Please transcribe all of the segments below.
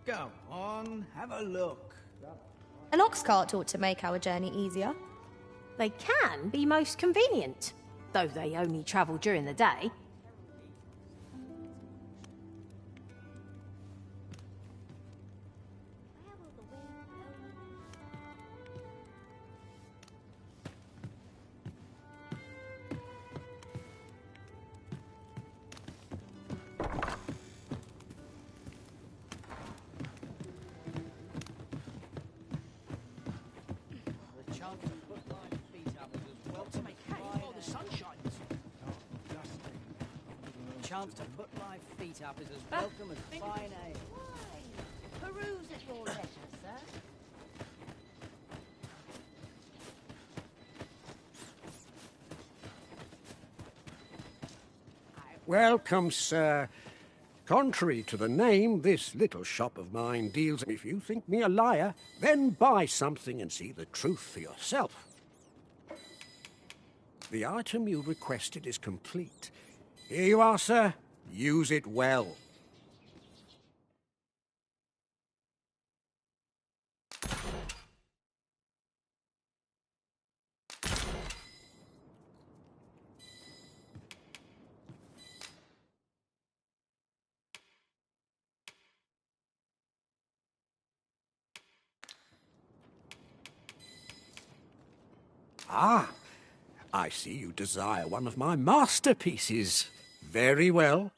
Go on, have a look. An ox cart ought to make our journey easier. They can be most convenient, though they only travel during the day. Chance to put my feet up is as welcome as fine ale. Why? Peruse at your leisure, sir. Welcome, sir. Contrary to the name, this little shop of mine deals... If you think me a liar, then buy something and see the truth for yourself. The item you requested is complete. Here you are, sir. Use it well. Ah, I see you desire one of my masterpieces. Very well.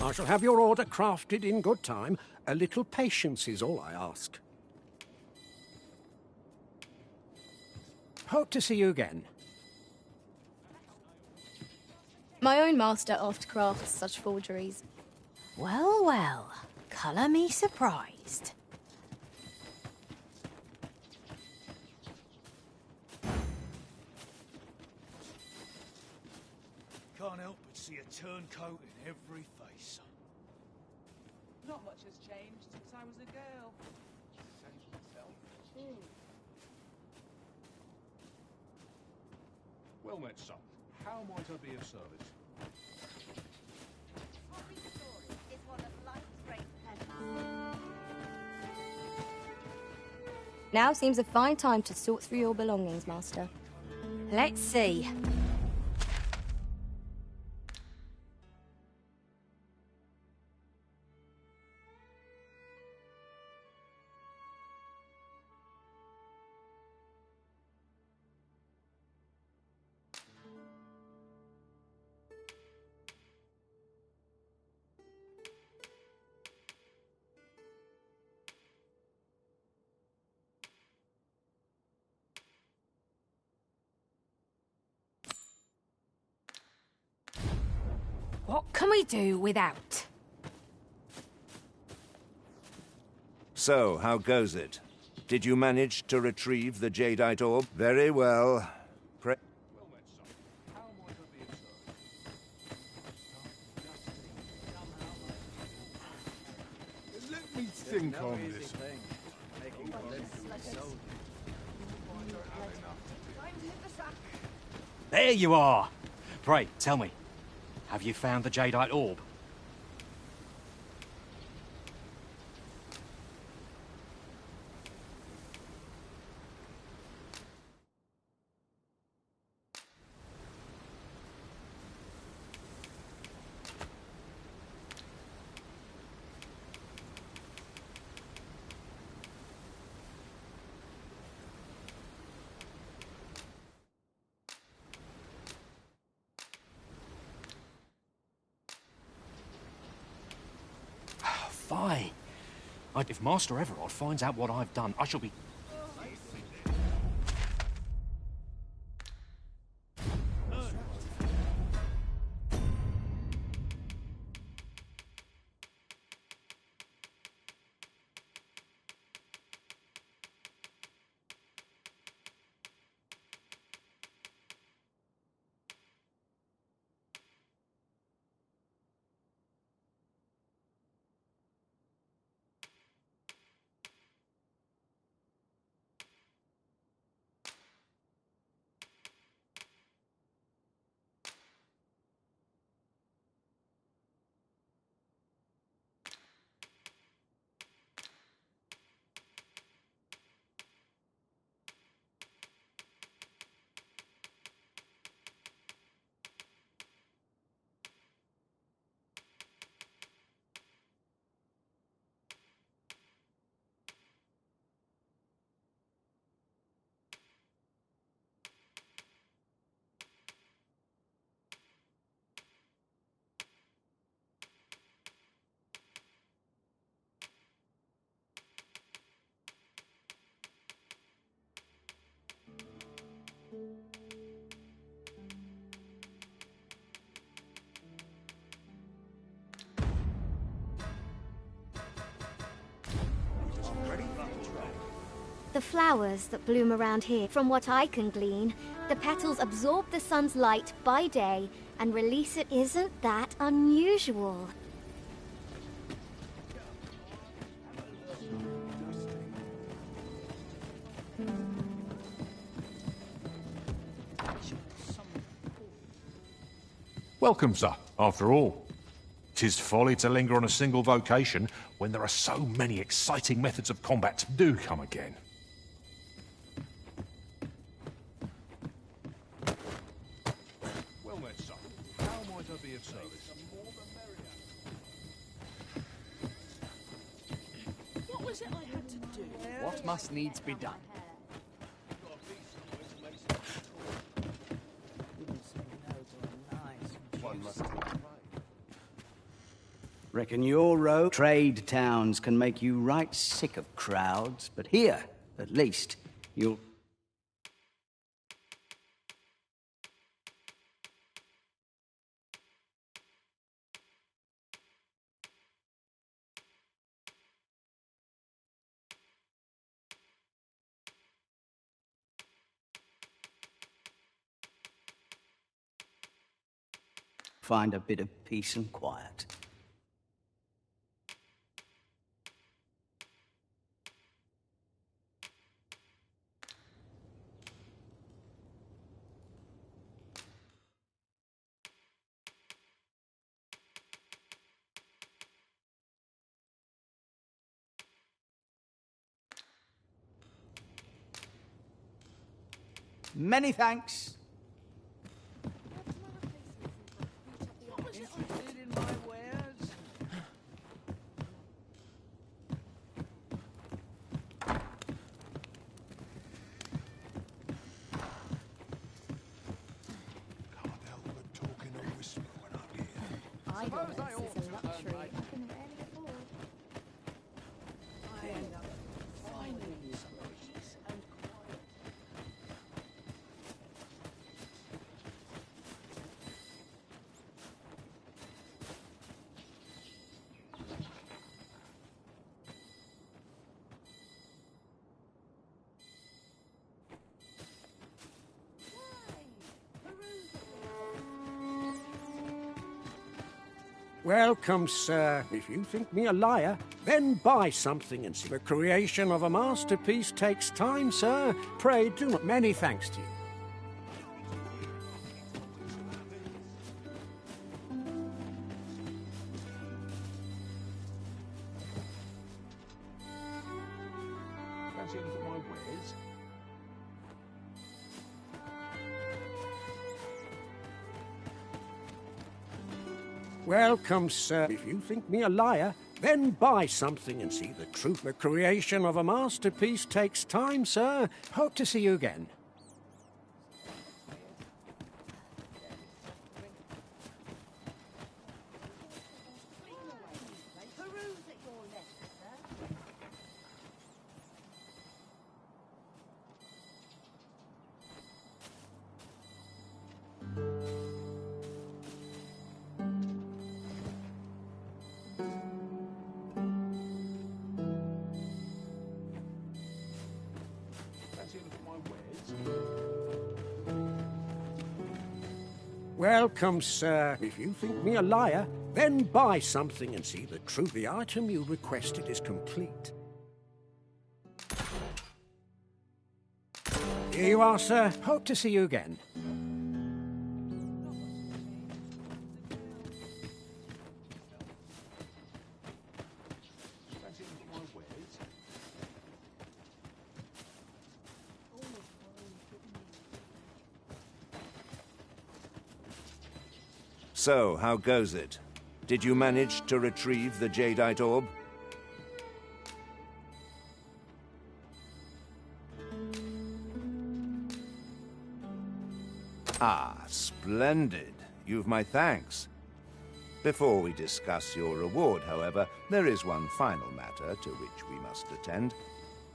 I shall have your order crafted in good time. A little patience is all I ask. Hope to see you again. My own master oft crafts such forgeries. Well, well, colour me surprised. Can't help but see a turncoat in every face. Not much has changed since I was a girl. Says myself. Well met, son. How might I be of service? Poppy's story is one of life's great pleasures. Now seems a fine time to sort through your belongings, master. Let's see. What can we do without? So, how goes it? Did you manage to retrieve the jadeite orb? Very well. Well met, son. How might I be of service? Let me think on this. There you are! Pray, tell me, have you found the jadeite orb? Fine. If Master Everard finds out what I've done, I shall be... the flowers that bloom around here. From what I can glean, the petals absorb the sun's light by day and release it. Isn't that unusual? Welcome, sir, after all. 'Tis folly to linger on a single vocation when there are so many exciting methods of combat. Do come again. Well met, son. How might I be of service? What was it I had to do? What must needs be done? Reckon your road trade towns can make you right sick of crowds, but here, at least, you'll... find a bit of peace and quiet. Many thanks. Interested in my wares? Can't help but talk in a whisper when I'm here. Idleness is a luxury I can rarely afford. I end up finding some peace and quiet. Welcome, sir. If you think me a liar, then buy something and see. The creation of a masterpiece takes time, sir. Pray do not. Many thanks to you. Fancy a look at my wares? Welcome, sir. If you think me a liar, then buy something and see the truth. The creation of a masterpiece takes time, sir. Hope to see you again. Welcome, sir. If you think me a liar, then buy something and see the truth. The item you requested is complete. Here you are, sir. Hope to see you again. So, how goes it? Did you manage to retrieve the Jadeite orb? Ah, splendid. You've my thanks. Before we discuss your reward, however, there is one final matter to which we must attend.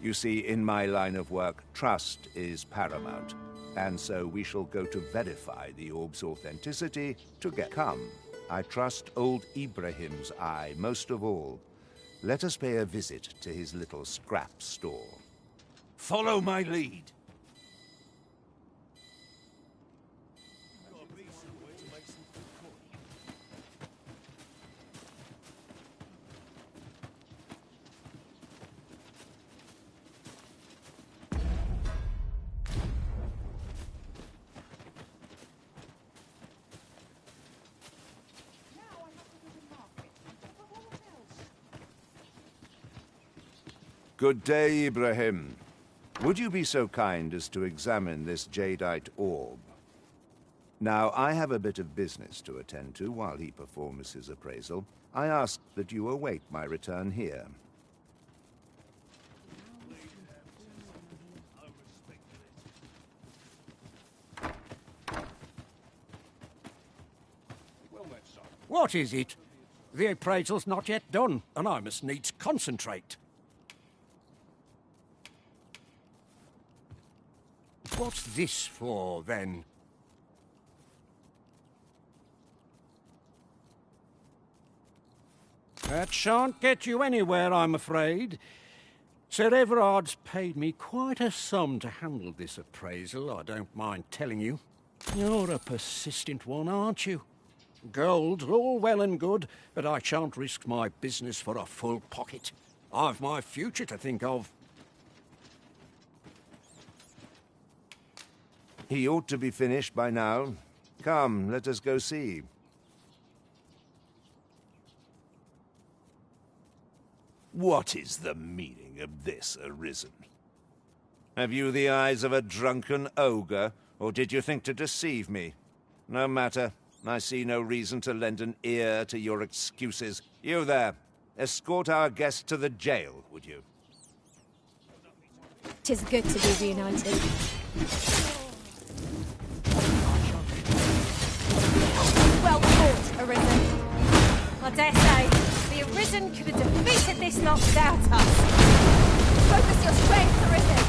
You see, in my line of work, trust is paramount, and so we shall go to verify the orb's authenticity to get come. I trust old Ibrahim's eye most of all. Let us pay a visit to his little scrap store. Follow my lead. Good day, Ibrahim. Would you be so kind as to examine this jadeite orb? Now, I have a bit of business to attend to while he performs his appraisal. I ask that you await my return here. What is it? The appraisal's not yet done, and I must needs concentrate. What's this for, then? That shan't get you anywhere, I'm afraid. Sir Everard's paid me quite a sum to handle this appraisal, I don't mind telling you. You're a persistent one, aren't you? Gold's all well and good, but I shan't risk my business for a full pocket. I've my future to think of. He ought to be finished by now. Come, let us go see. What is the meaning of this, Arisen? Have you the eyes of a drunken ogre, or did you think to deceive me? No matter. I see no reason to lend an ear to your excuses. You there, escort our guest to the jail, would you? 'Tis good to be reunited. Well fought, Arisen. I dare say, the Arisen could have defeated this lot without us. Focus your strength, Arisen.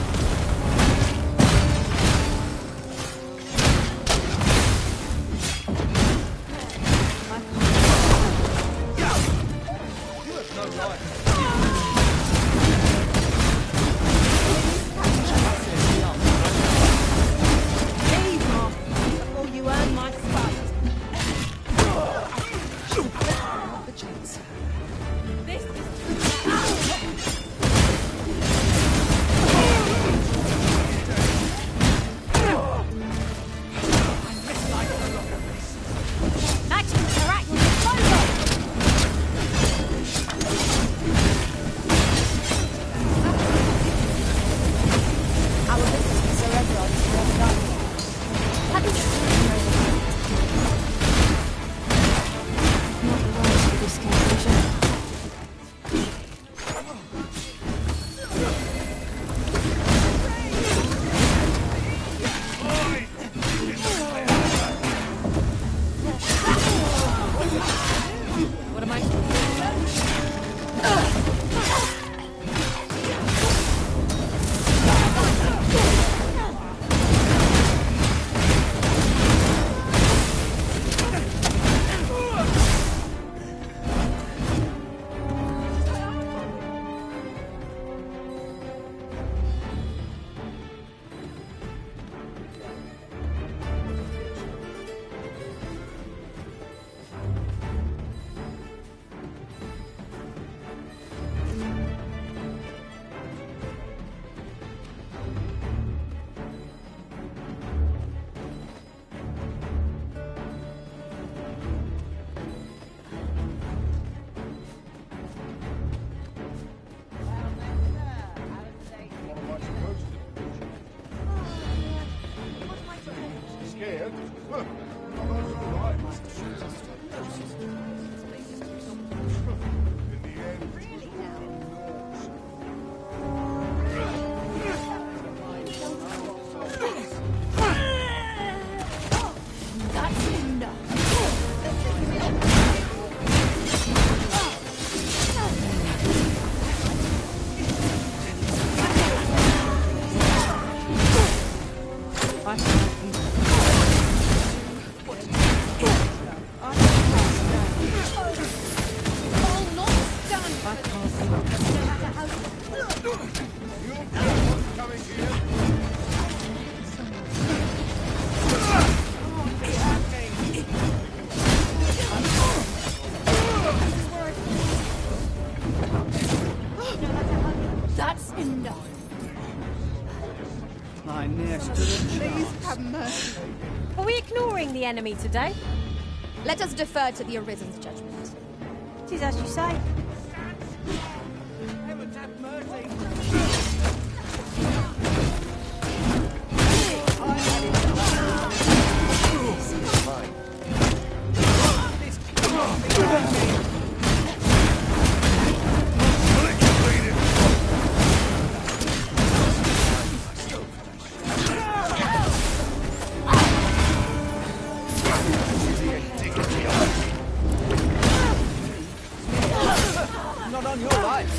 Coming braving the enemy today. Let us defer to the Arisen's judgment. It is as you say. Heavens have mercy! Not on your life.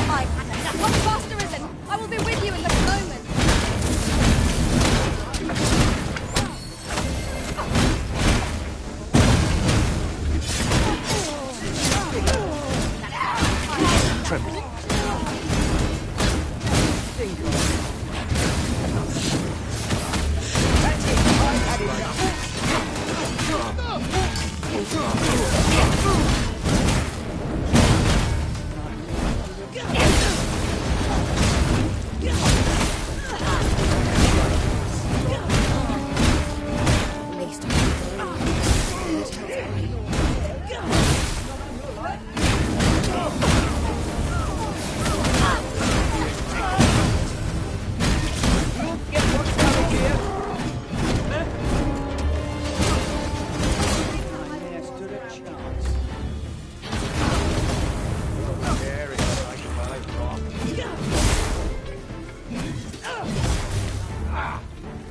I've had enough. Come faster, Arisen! I will be with you in this moment. Trembling.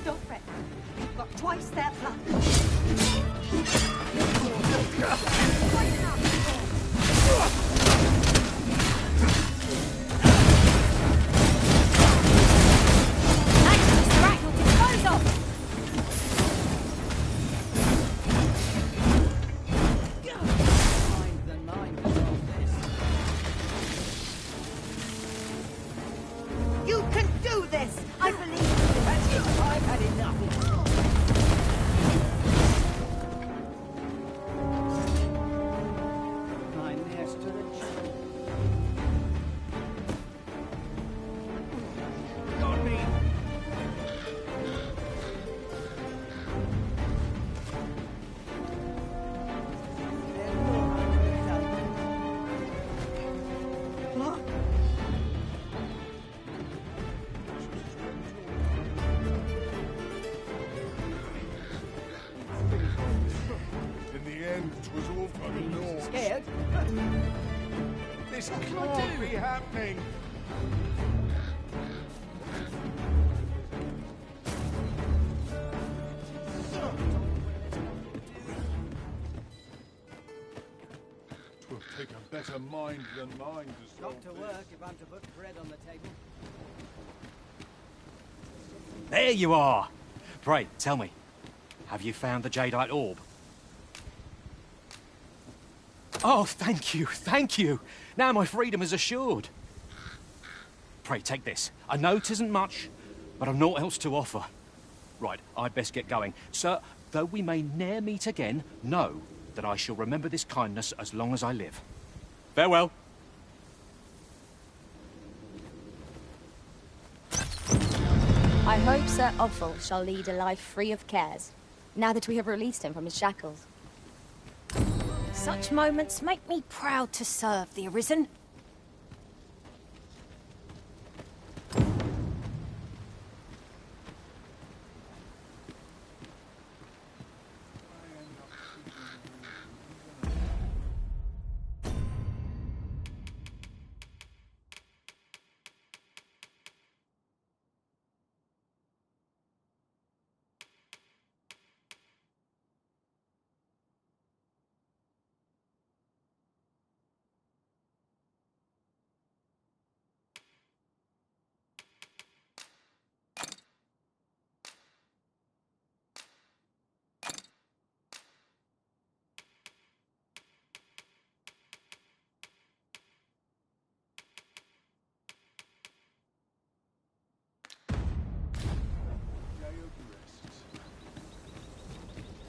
Don't fret. You've got twice their blood. You can do this! I believe you. That's it. I've had enough. My nearest to the channel. Got me. In the end, it was all for the Lord. Scared? This can't be happening. Twill take a better mind than mine to solve Not to this. work if I'm to put bread on the table. There you are! Pray, tell me, have you found the Jadeite orb? Oh, thank you, thank you! Now my freedom is assured. Pray, take this. I know 'tisn't much, but I've naught else to offer. Right, I'd best get going. Sir, though we may ne'er meet again, know that I shall remember this kindness as long as I live. Farewell. I hope Sir Offal shall lead a life free of cares, now that we have released him from his shackles. Such moments make me proud to serve the Arisen.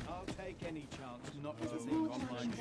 I'll take any chance not to think on my knees.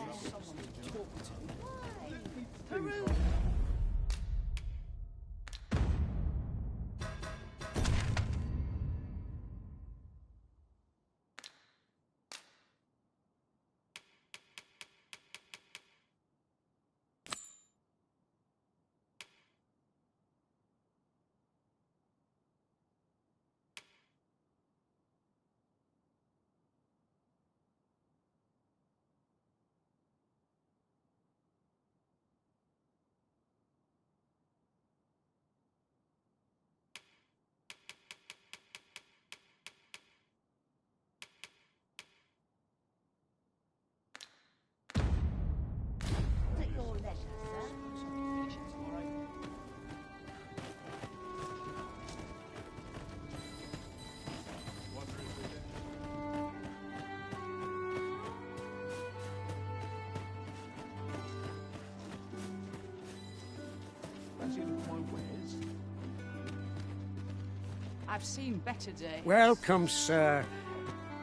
I've seen better days. Welcome, sir.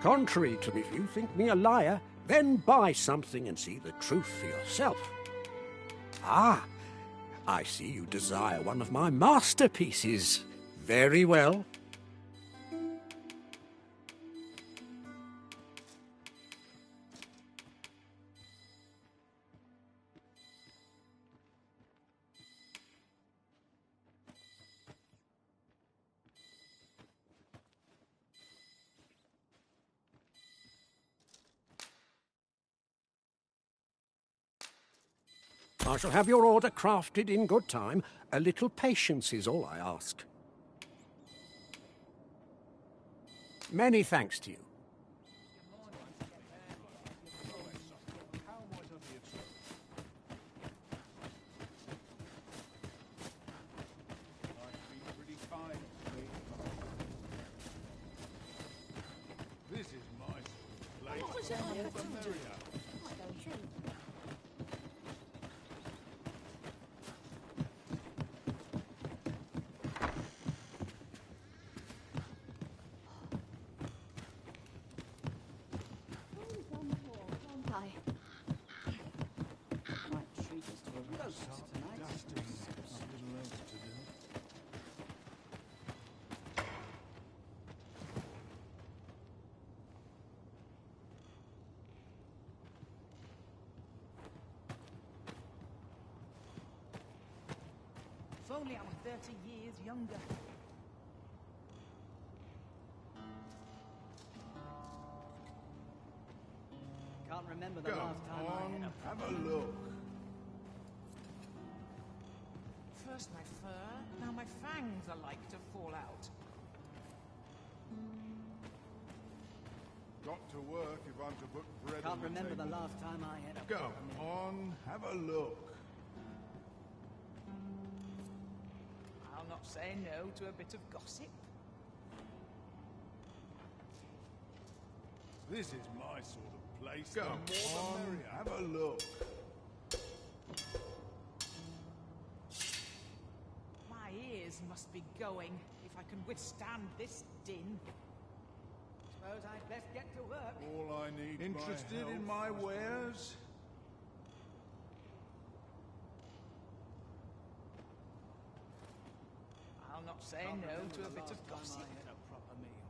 Contrary to me, if you think me a liar, then buy something and see the truth for yourself. Ah, I see you desire one of my masterpieces. Very well. I shall have your order crafted in good time. A little patience is all I ask. Many thanks to you. This is my place. If only I were 30 years younger. Can't remember the last time I had a Have a look. First my fur, now my fangs are like to fall out. Got to work if I'm to put bread Can't on the remember the table. last time I had a Go proper meal. on, have a look. I'll not say no to a bit of gossip. This is my sort of place. Go on, have a look. My ears must be going if I can withstand this din. Suppose I'd best get to work. All I need. Interested in my wares? I'll not say no to a bit of gossip. I had a proper meal.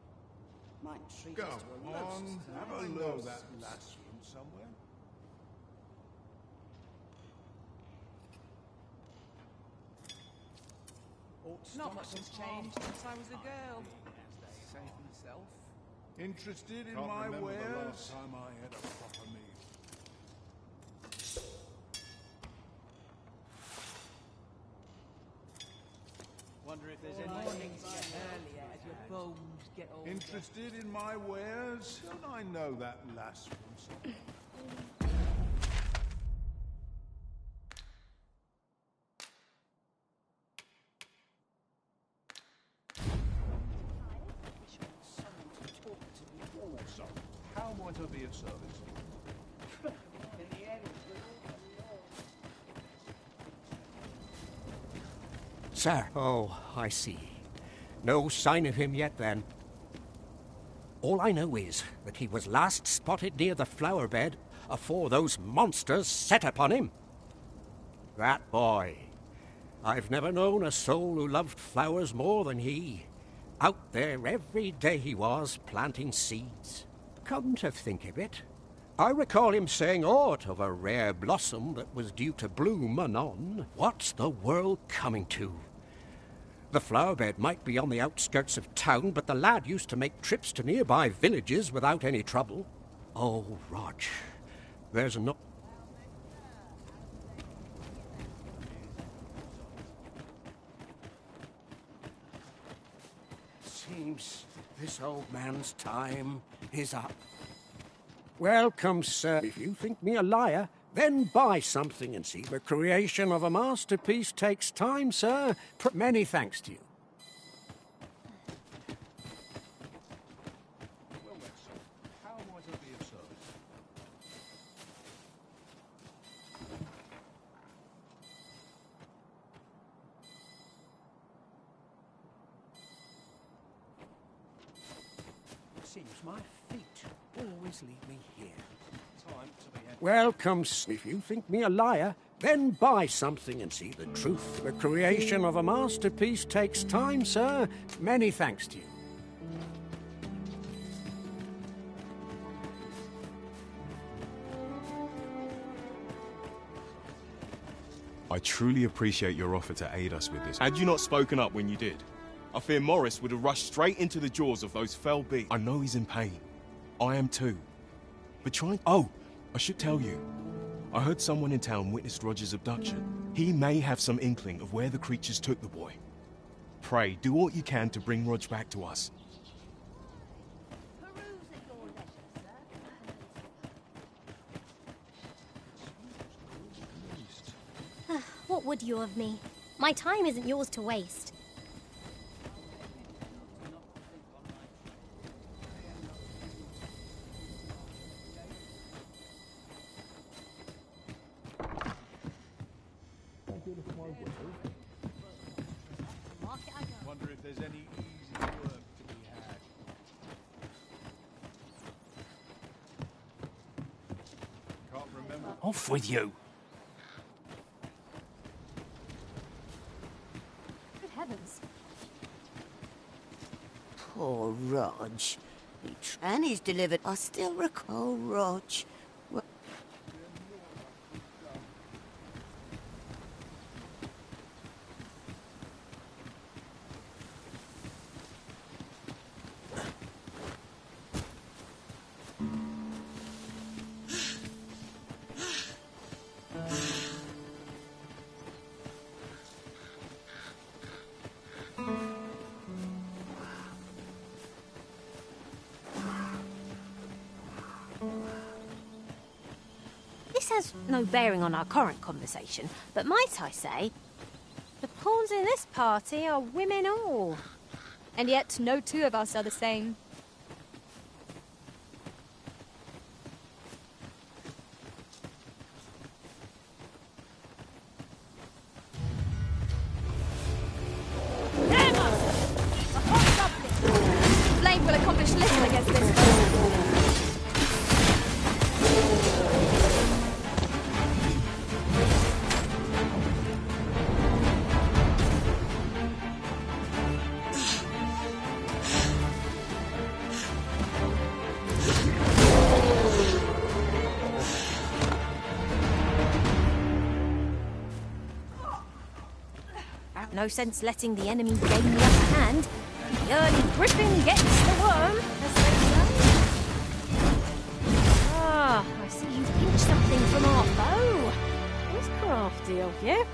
Might treat Go us to a roast on, tonight. have a look. That lass from somewhere. Not much has changed since I was a girl. Save myself. Interested in Can't my remember wares? the last time I had a proper meal. Wonder if there's any Mornings get earlier as your bones get older. Interested in my wares? Don't I know that lass from somewhere? So, how might I be of service? Sir, oh, I see. No sign of him yet, then. All I know is that he was last spotted near the flower bed afore those monsters set upon him. That boy. I've never known a soul who loved flowers more than he. Out there every day he was, planting seeds. Come to think of it, I recall him saying aught of a rare blossom that was due to bloom anon. What's the world coming to? The flower bed might be on the outskirts of town, but the lad used to make trips to nearby villages without any trouble. Oh, Rog, there's no... Seems this old man's time is up. Welcome, sir. If you think me a liar, then buy something and see the creation of a masterpiece takes time, sir. Many thanks to you. Well then, sir, how might I be of service? seems my feet always lead me here. Time to be heading. Welcome. If you think me a liar, then buy something and see the truth. The creation of a masterpiece takes time, sir. Many thanks to you. I truly appreciate your offer to aid us with this. Had you not spoken up when you did, I fear Morris would have rushed straight into the jaws of those fell beasts. I know he's in pain. I am too. But try... Oh, I should tell you. I heard someone in town witnessed Roger's abduction. He may have some inkling of where the creatures took the boy. Pray, do what you can to bring Rog back to us. What would you of me? My time isn't yours to waste. Wonder if there's any easy work to be had. Can't remember. Off with you. Good heavens. Poor Rog. And he's delivered. I still recall Rog. This has no bearing on our current conversation, but might I say, the pawns in this party are women all. And yet no two of us are the same. Damn us! The hot goblin! Flame will accomplish little against this. No sense letting the enemy gain the upper hand. The early griffin gets the worm, as they say. Ah, I see you pinched something from our bow. It was crafty of you.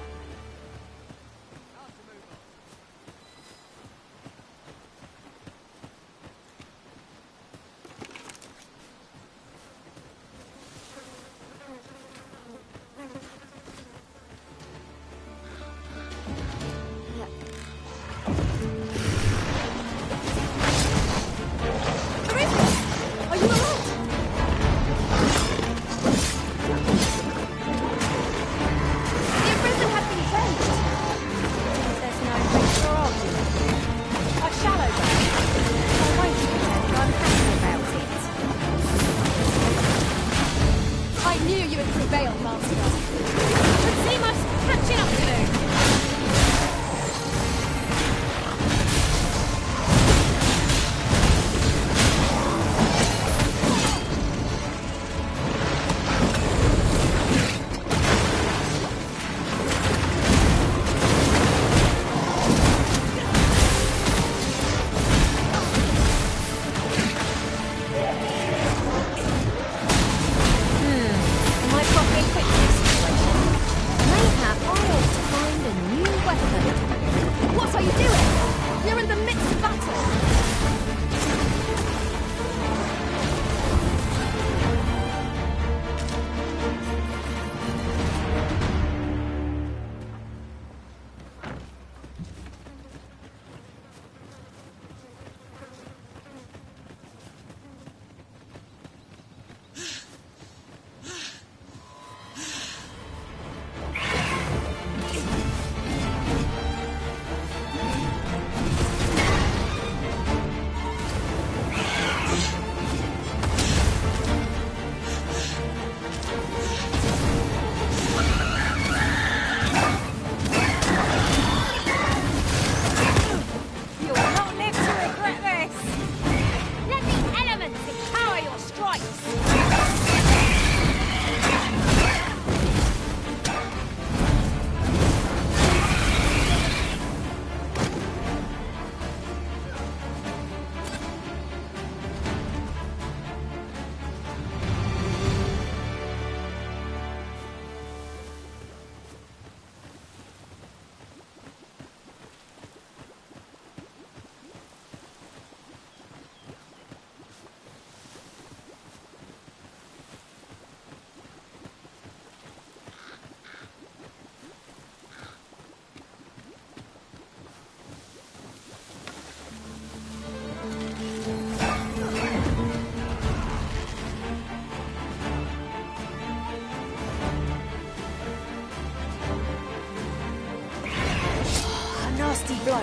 The Arisen have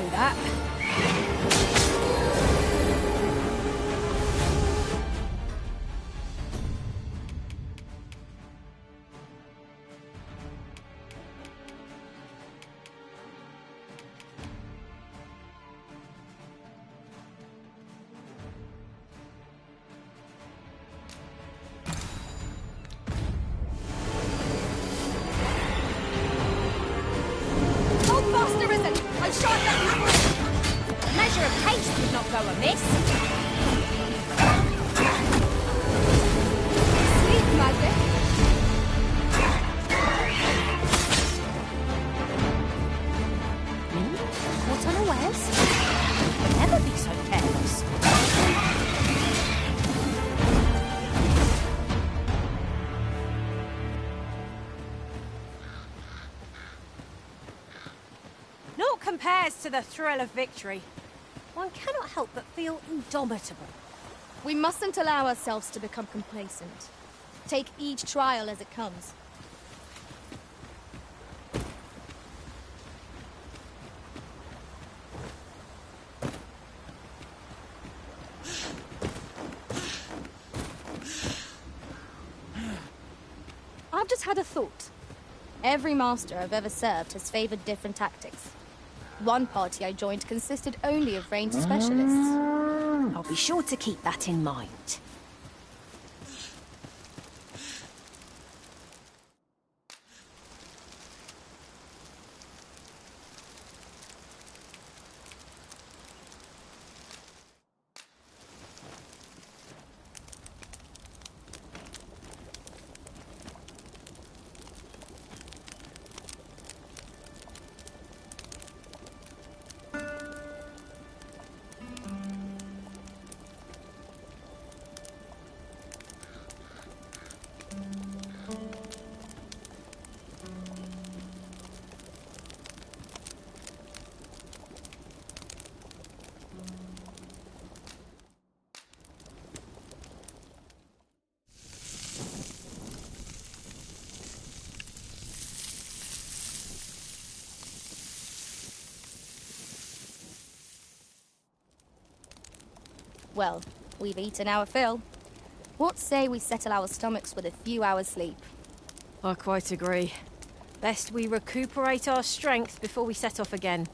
know that. Hold fast, Arisen! I'm sure that A measure of haste did not go amiss. sleep magic. What unawares? Never be so careless. Naught compares to the thrill of victory. One cannot help but feel indomitable. We mustn't allow ourselves to become complacent. Take each trial as it comes. I've just had a thought. Every master I've ever served has favored different tactics. One party I joined consisted only of ranged specialists. I'll be sure to keep that in mind. Well, we've eaten our fill. What say we settle our stomachs with a few hours' sleep? I quite agree. Best we recuperate our strength before we set off again.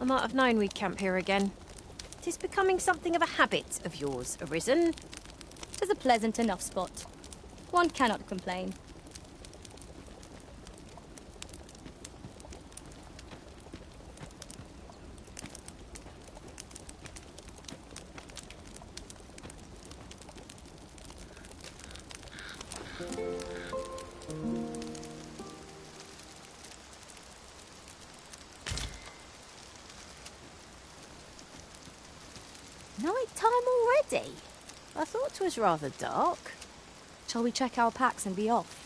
I might have known we'd camp here again. It is becoming something of a habit of yours, Arisen. 'Tis a pleasant enough spot. One cannot complain. Night time already? I thought it was rather dark. Shall we check our packs and be off?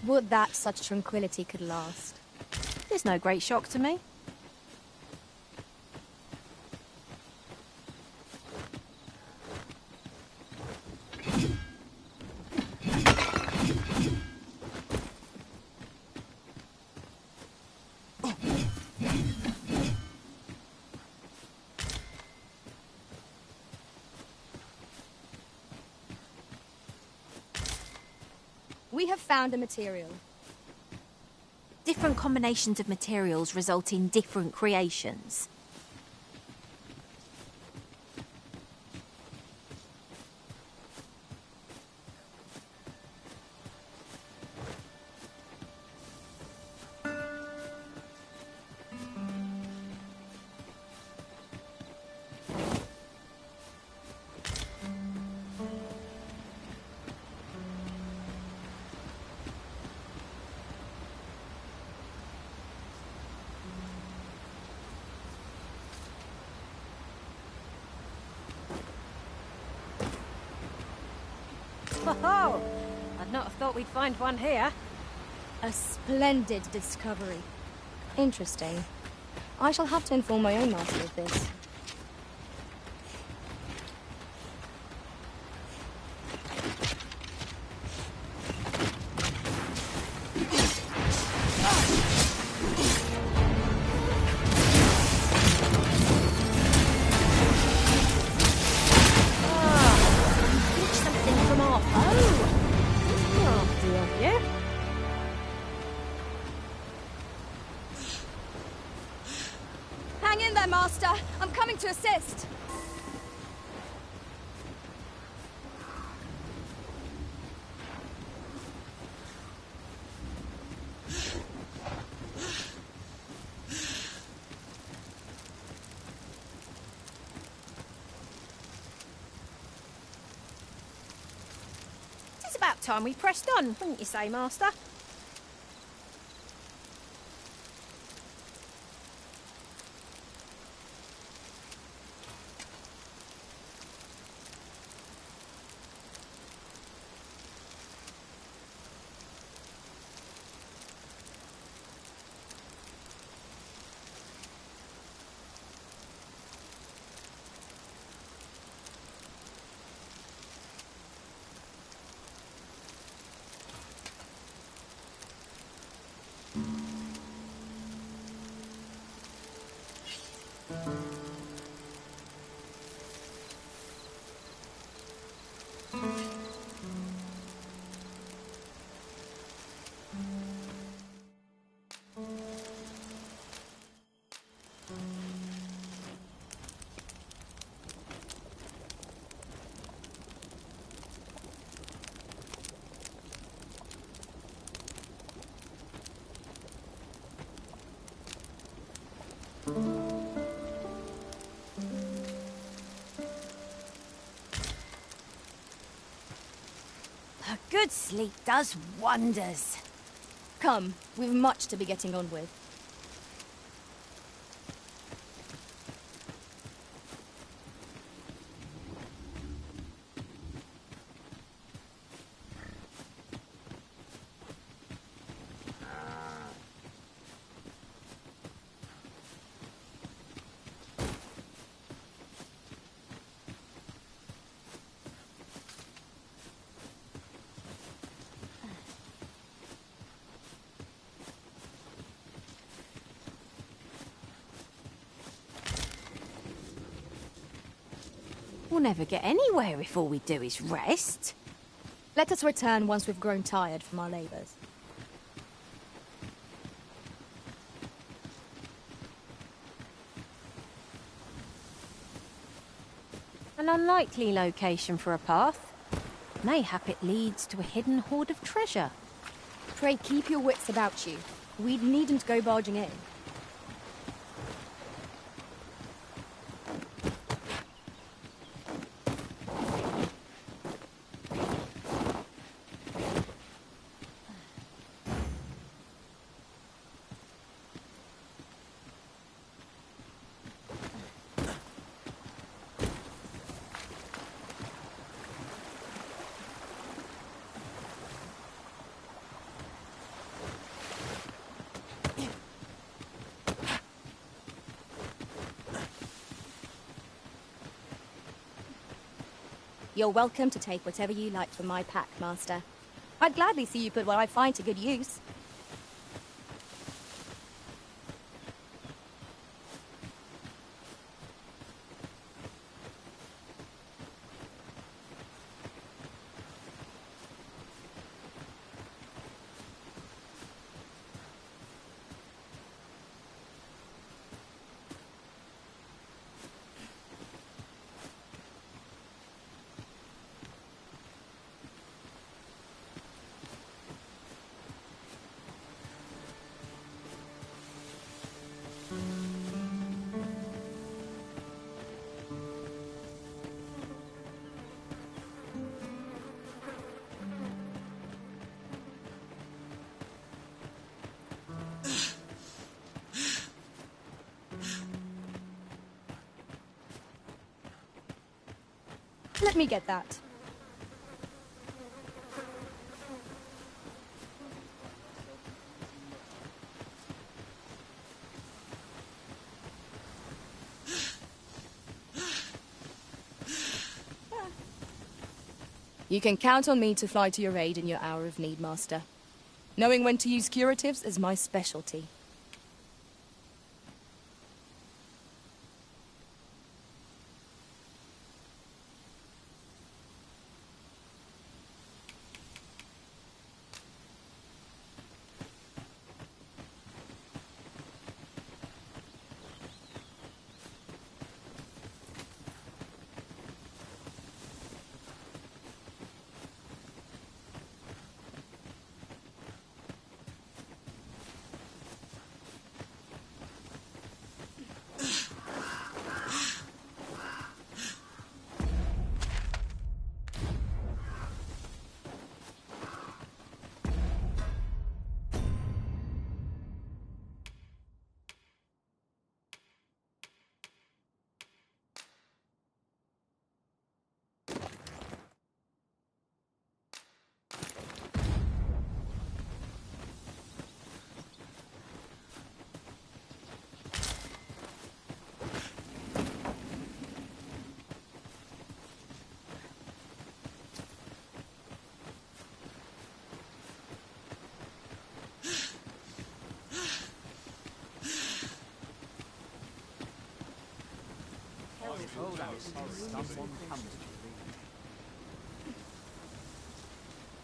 Would that such tranquility could last. There's no great shock to me. We have found a material. Different combinations of materials result in different creations. Oh, I'd not have thought we'd find one here. A splendid discovery. Interesting. I shall have to inform my own master of this. Hang in there, Master! I'm coming to assist! It's about time we pressed on, wouldn't you say, Master? Good sleep does wonders. Come, we've much to be getting on with. We'll never get anywhere if all we do is rest. Let us return once we've grown tired from our labours. An unlikely location for a path. Mayhap it leads to a hidden hoard of treasure. Pray keep your wits about you. We needn't go barging in. You're welcome to take whatever you like from my pack, Master. I'd gladly see you put what I find to good use. Let me get that. You can count on me to fly to your aid in your hour of need, Master. Knowing when to use curatives is my specialty.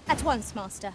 At once, Master.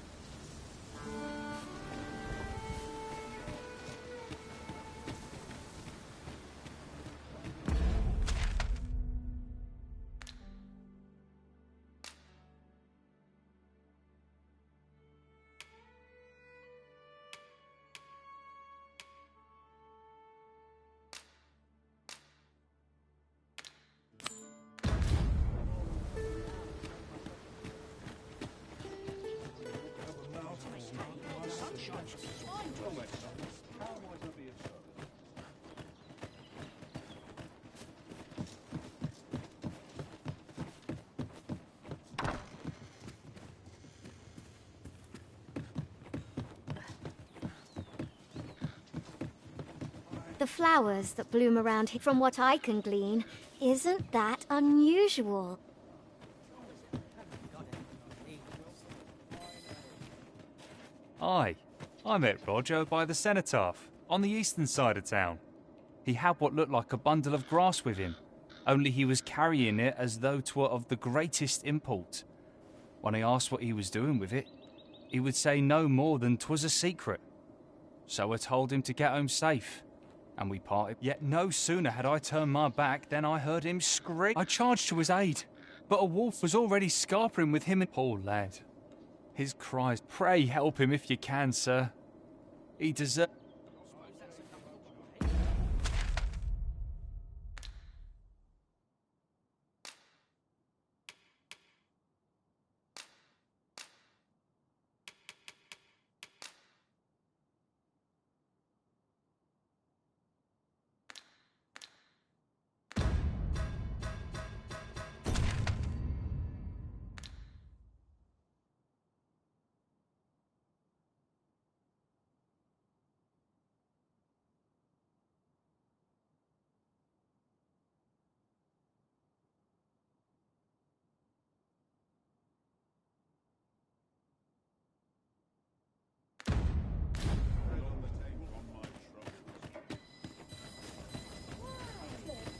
The flowers that bloom around here, from what I can glean, isn't that unusual. Aye, I met Roger by the cenotaph, on the eastern side of town. He had what looked like a bundle of grass with him, only he was carrying it as though 'twere of the greatest import. When I asked what he was doing with it, he would say no more than 'twas a secret. So I told him to get home safe, and we parted. Yet no sooner had I turned my back than I heard him scream. I charged to his aid, but a wolf was already scarpering with him and... Poor lad. His cries, pray help him if you can, sir. He deserves...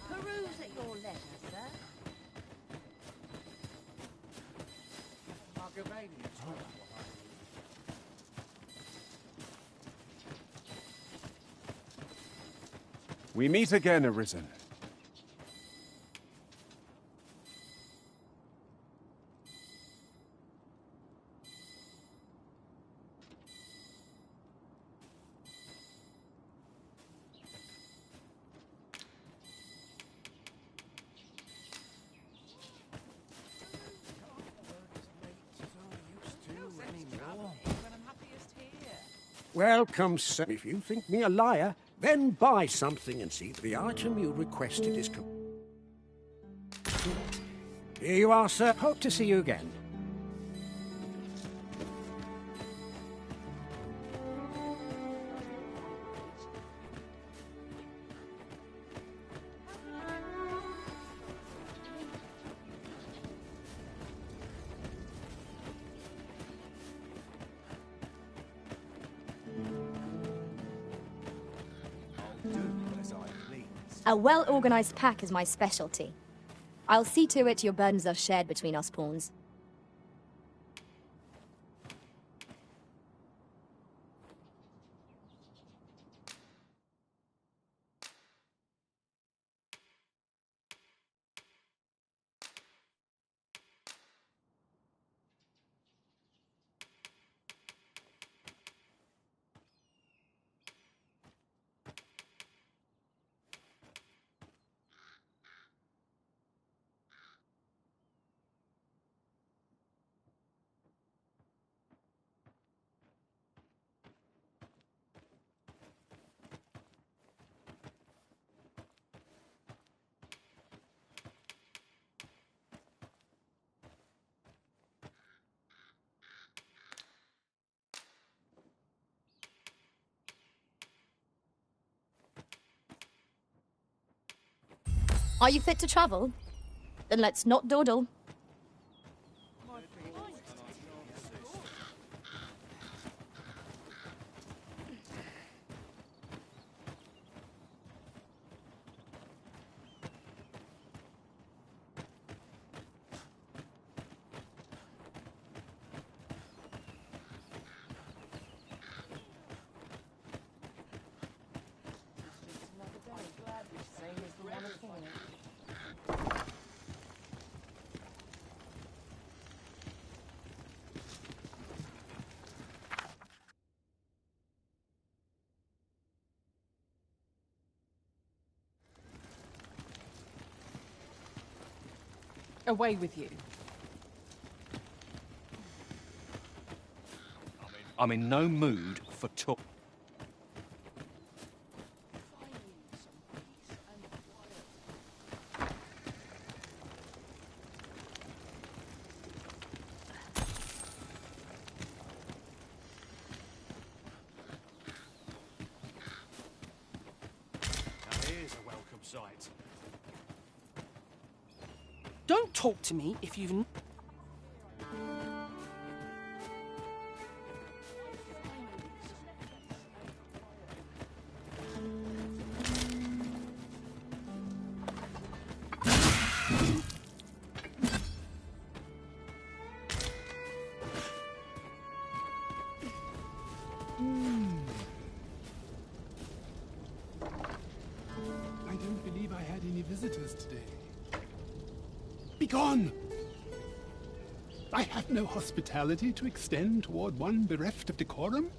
Peruse at your leisure, sir. We meet again, Arisen. Welcome, sir. If you think me a liar, then buy something and see that the item you requested is... Here you are, sir. Hope to see you again. A well-organized pack is my specialty. I'll see to it your burdens are shared between us pawns. Are you fit to travel? Then let's not dawdle. Away with you. I'm in no mood for talk. Don't talk to me if you've... I don't believe I had any visitors today. Begone! I have no hospitality to extend toward one bereft of decorum.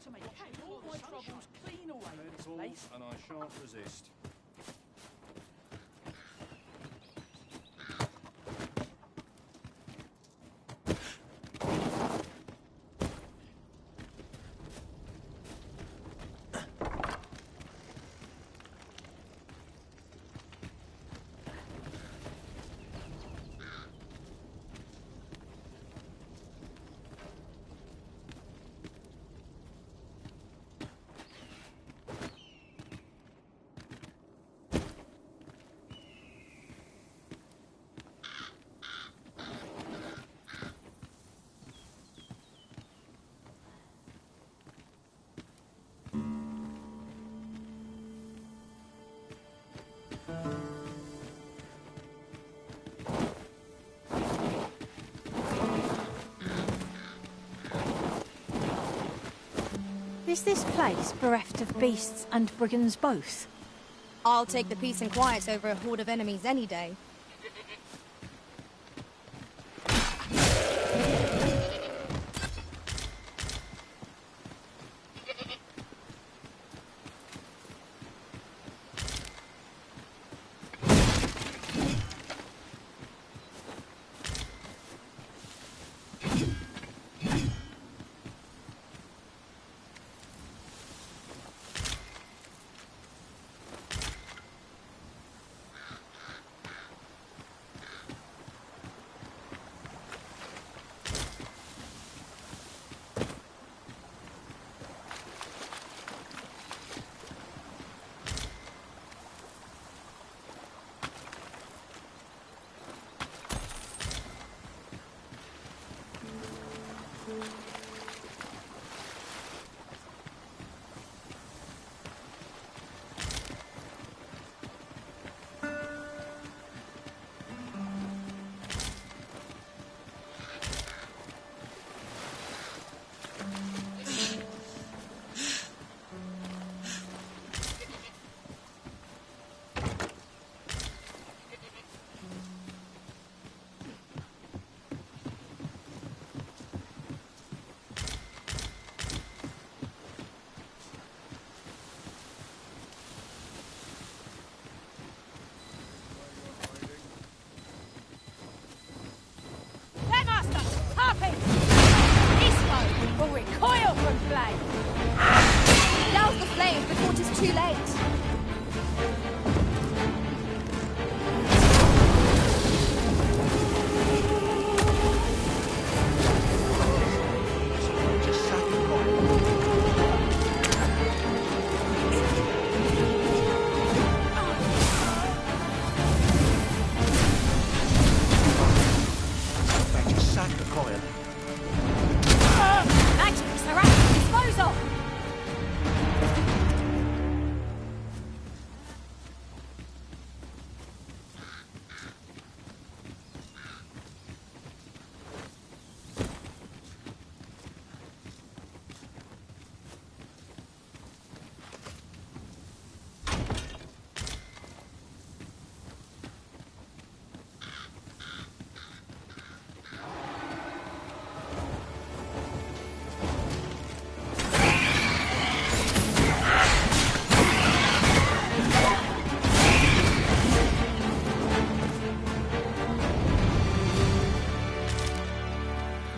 To make all my troubles clean away this place. And I shan't resist. Is this place bereft of beasts and brigands both? I'll take the peace and quiet over a horde of enemies any day. Will recoil from flame! Douse the flames before it is too late!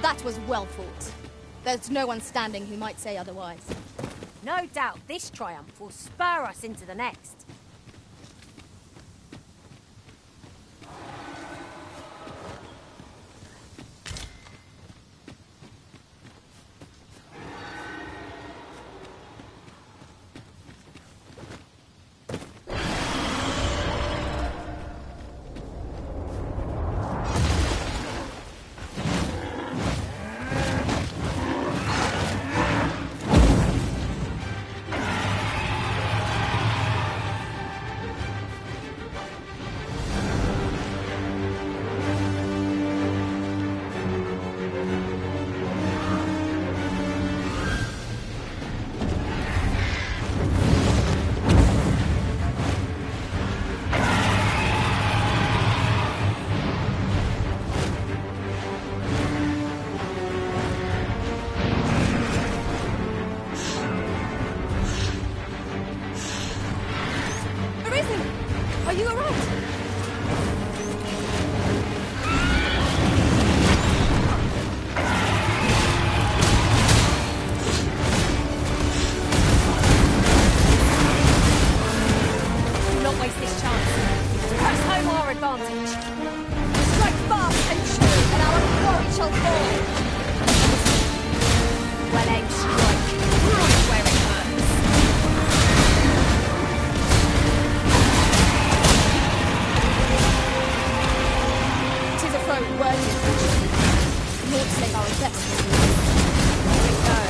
That was well fought. There's no one standing who might say otherwise. No doubt this triumph will spur us into the next. you alright? Do not waste this chance. Press home our advantage. Strike fast and true, and our quarry shall fall. Well aimed strike, right where it hurts. Tis a foe worthy of retreat. Naught save our investment. Here we go.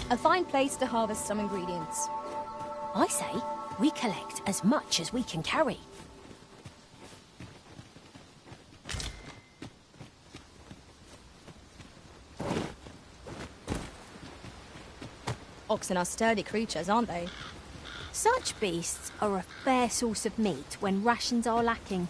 A fine place to harvest some ingredients. I say, we collect as much as we can carry. Oxen are sturdy creatures, aren't they? Such beasts are a fair source of meat when rations are lacking.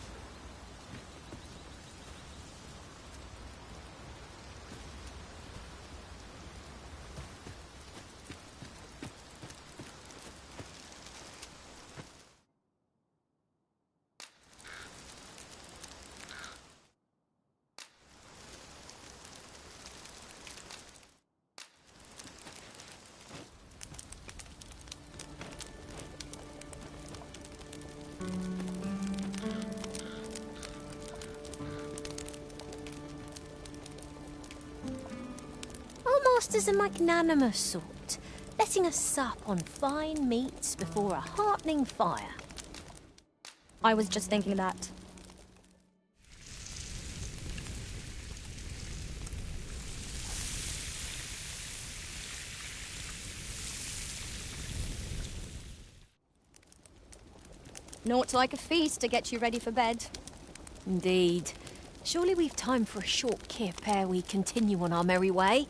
Our master's a magnanimous sort, letting us sup on fine meats before a heartening fire. I was just thinking that. Naught like a feast to get you ready for bed. Indeed. Surely we've time for a short kip ere we continue on our merry way.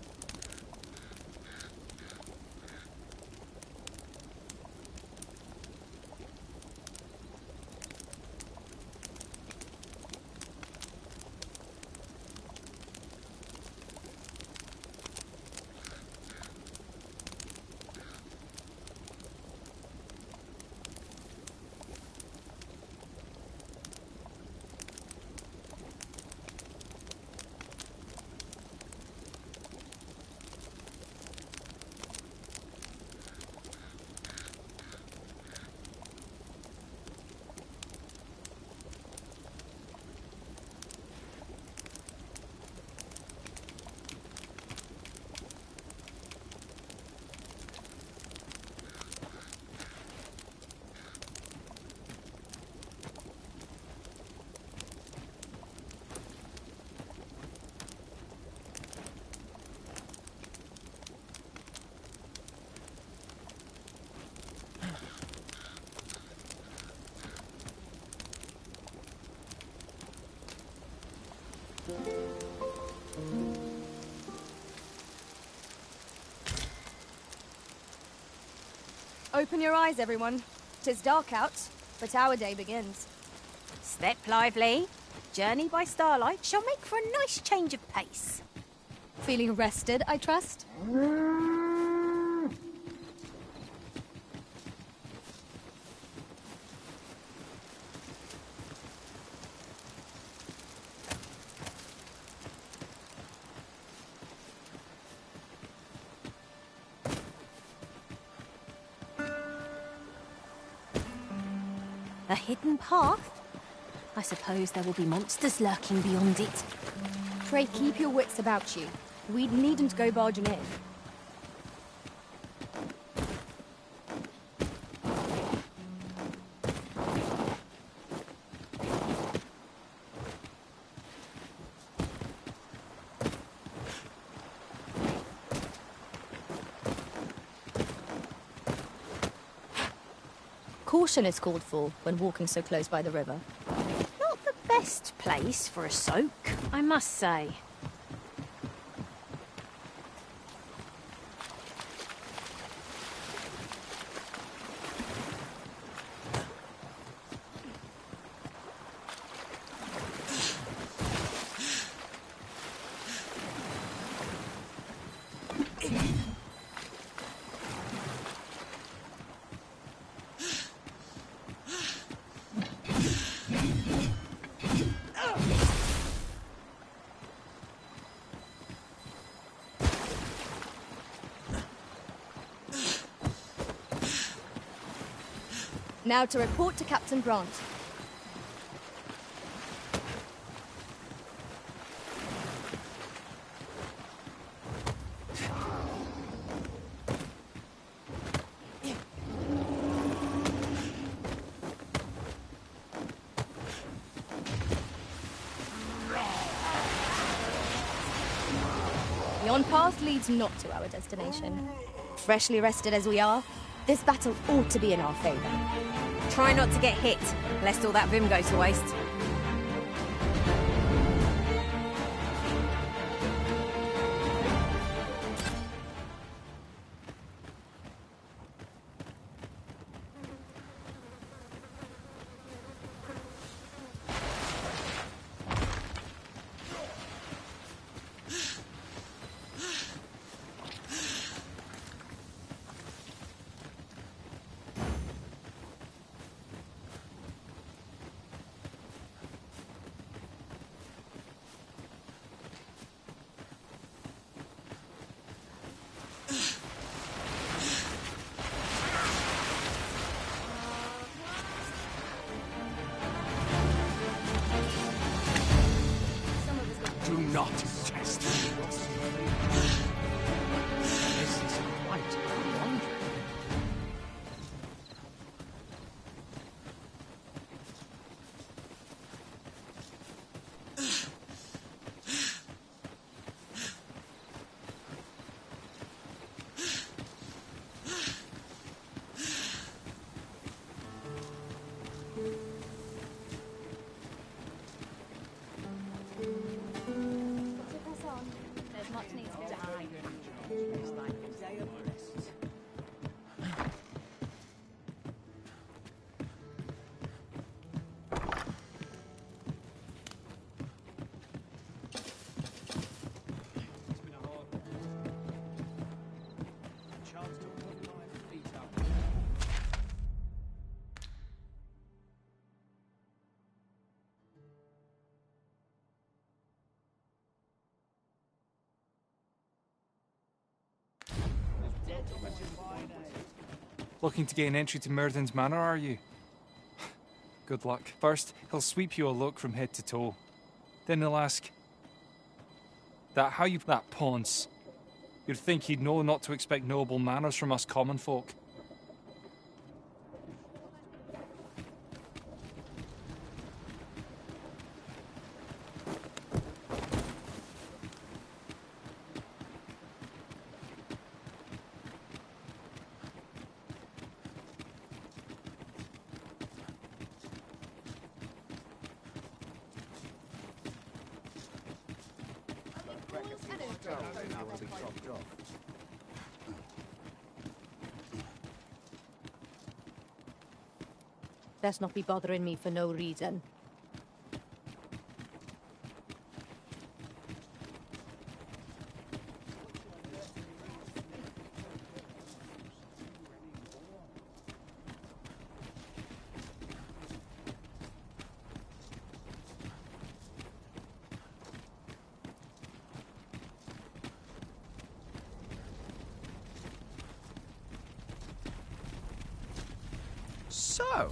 Open your eyes, everyone. 'Tis dark out, but our day begins. Step lively. Journey by starlight shall make for a nice change of pace. Feeling rested, I trust? A hidden path? I suppose there will be monsters lurking beyond it. Pray keep your wits about you. We needn't go barging in. Caution is called for when walking so close by the river. Not the best place for a soak, I must say. Now to report to Captain Brant. Yon path leads not to our destination. Freshly rested as we are, this battle ought to be in our favour. Try not to get hit, lest all that vim go to waste. Do not test me. This is quite a wonder. Looking to gain entry to Myrddin's Manor, are you? Good luck. First, he'll sweep you a look from head to toe. Then he'll ask, how you that ponce? You'd think he'd know not to expect noble manners from us common folk. Best not be bothering me for no reason. So,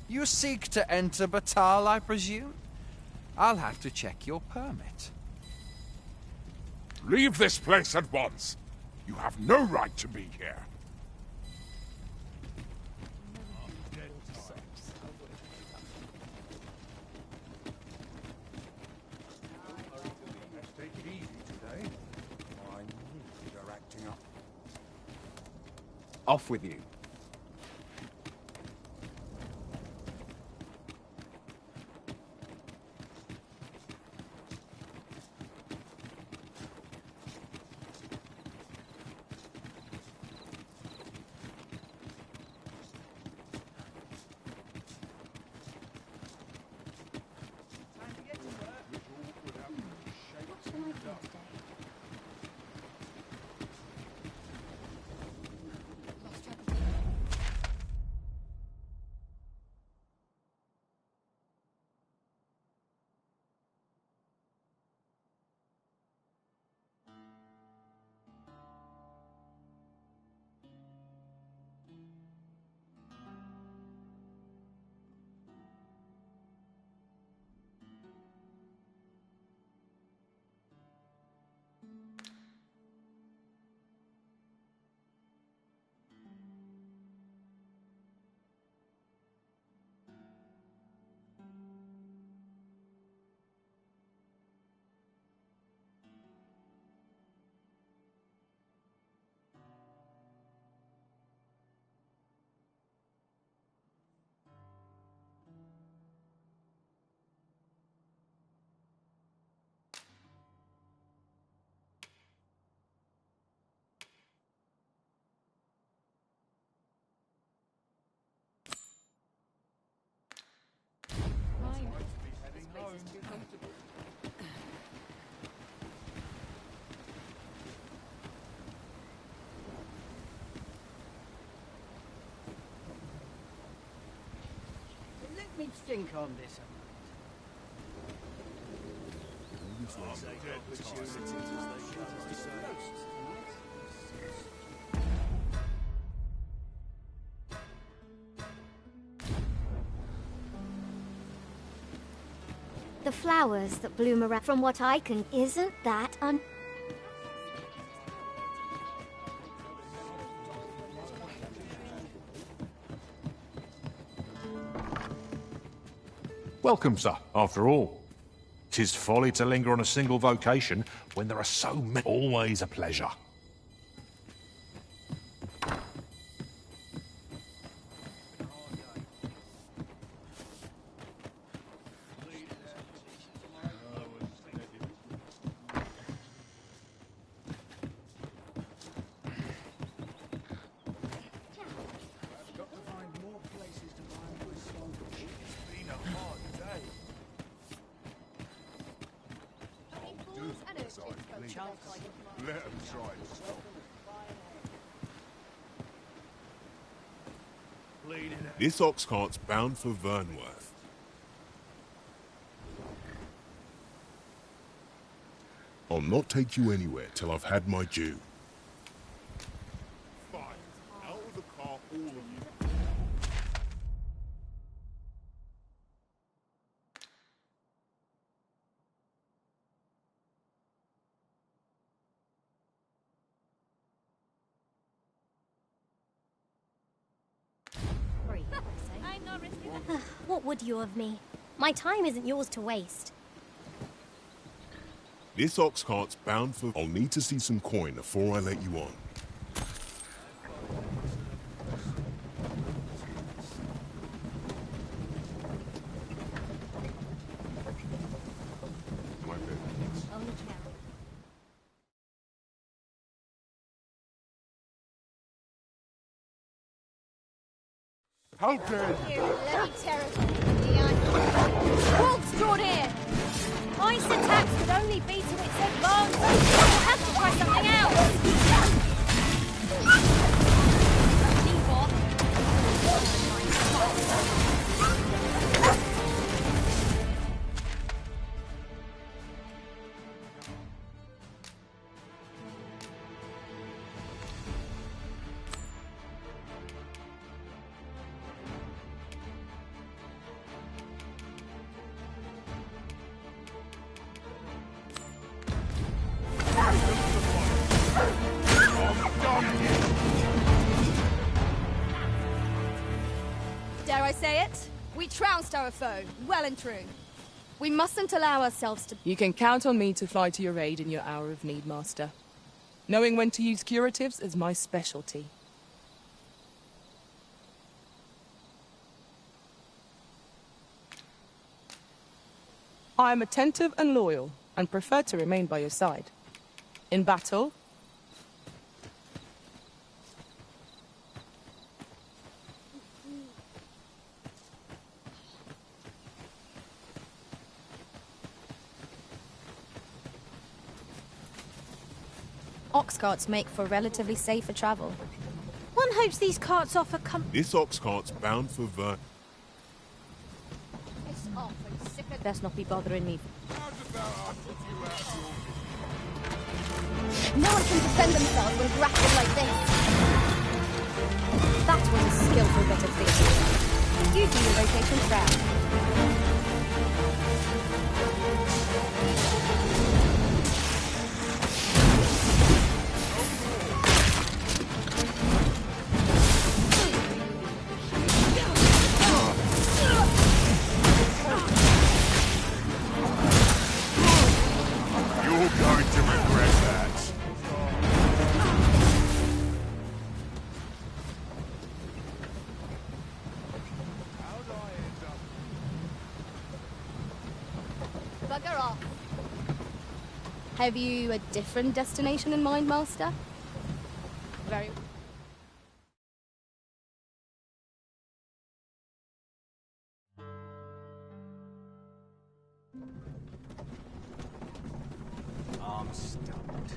you seek to enter Batal, I presume? I'll have to check your permit. Leave this place at once. You have no right to be here. Take it easy today. I knew you're acting up. Off with you. Let me think on this The flowers that bloom around, from what I can, isn't that Welcome, sir, after all. 'Tis folly to linger on a single vocation when there are so many. Always a pleasure. Let them try and stop. This ox cart's bound for Vernworth. I'll not take you anywhere till I've had my due. Fire What would you of me? My time isn't yours to waste. This ox cart's bound for... I'll need to see some coin before I let you on. How dare you? Bloody territory. Wolves drawn in. Ice attacks could only be to its advantage. We'll have to try something else. Dare I say it? We trounced our foe, well and true. We mustn't allow ourselves to... You can count on me to fly to your aid in your hour of need, Master. Knowing when to use curatives is my specialty. I am attentive and loyal, and prefer to remain by your side. In battle, Ox carts make for relatively safer travel. One hopes these carts offer This ox cart's bound for Ver... Piss off and sick of... Best not be bothering me. No one can defend themselves when grappled like this. That was a skillful bit of theatre. You do your rotation proud. Bugger off. Have you a different destination in mind, Master? Very... I'm stumped.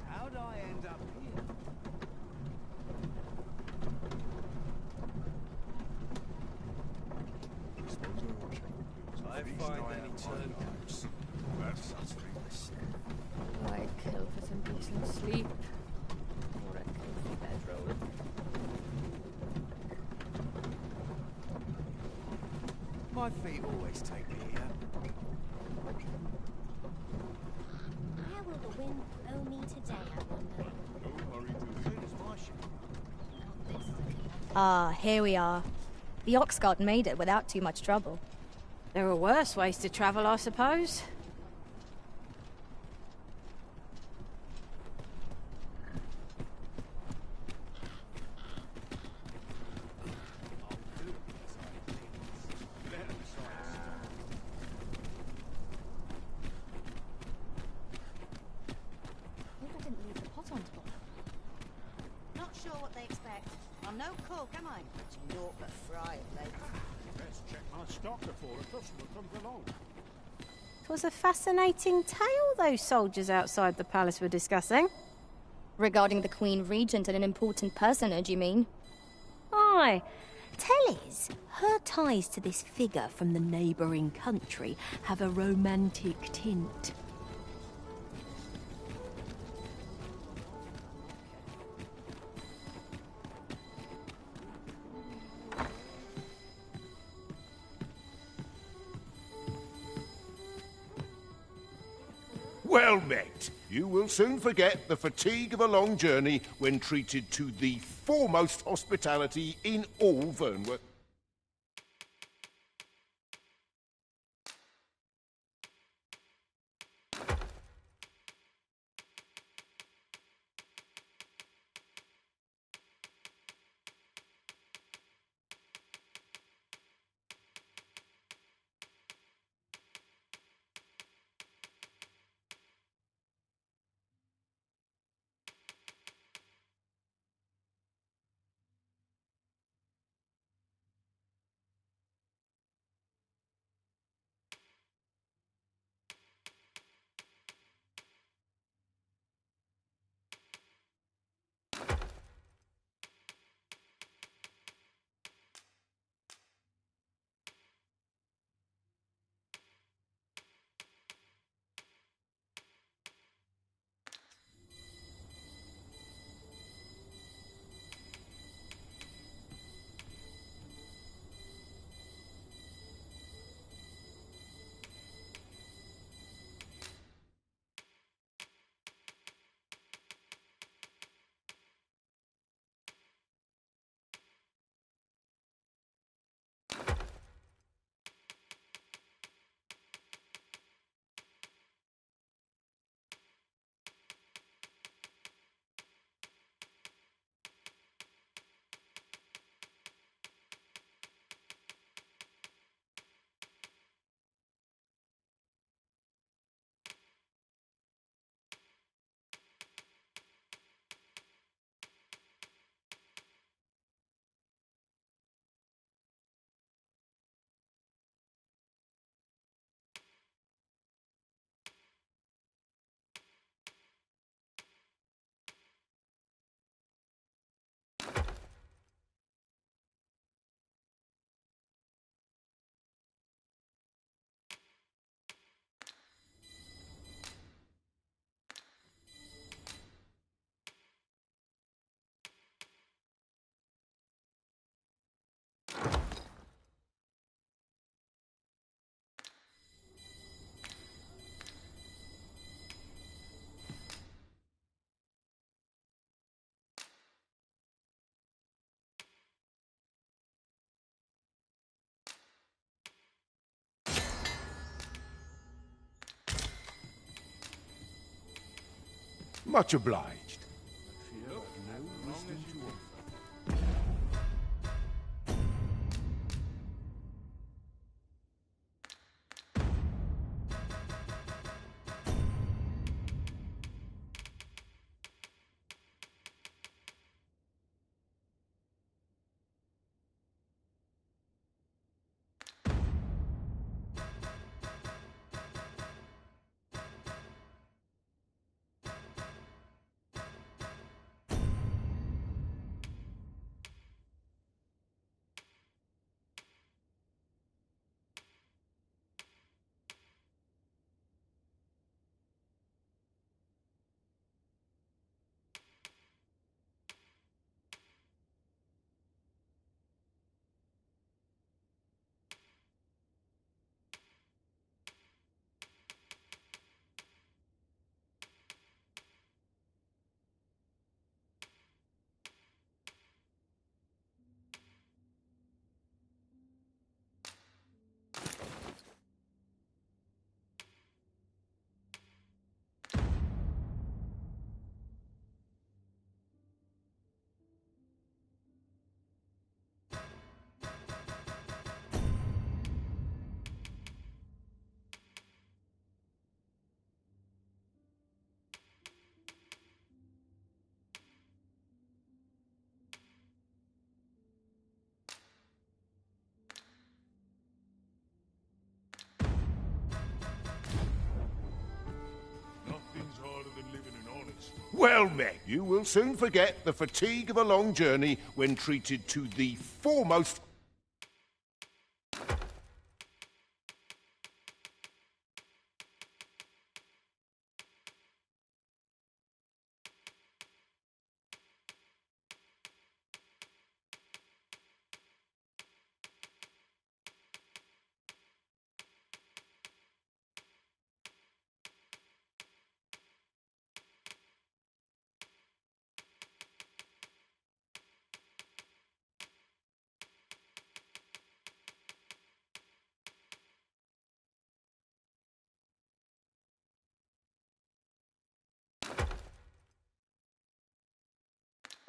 How'd I end up here? I find any turncoats. That's such a I'd kill for some decent sleep. Or a comfy bedroll. My feet always take me here. Where will the wind blow me today, I wonder? Ah, here we are. The ox cart made it without too much trouble. There are worse ways to travel, I suppose. I'm no cook, am I? It's naught but fry, mate. Best check my stock before a customer comes along. It was a fascinating tale those soldiers outside the palace were discussing. Regarding the Queen Regent and an important personage, you mean? Aye. Tell us, her ties to this figure from the neighbouring country have a romantic tint. Well met. You will soon forget the fatigue of a long journey when treated to the foremost hospitality in all Vernworth. Much obliged. Well met. You will soon forget the fatigue of a long journey when treated to the foremost...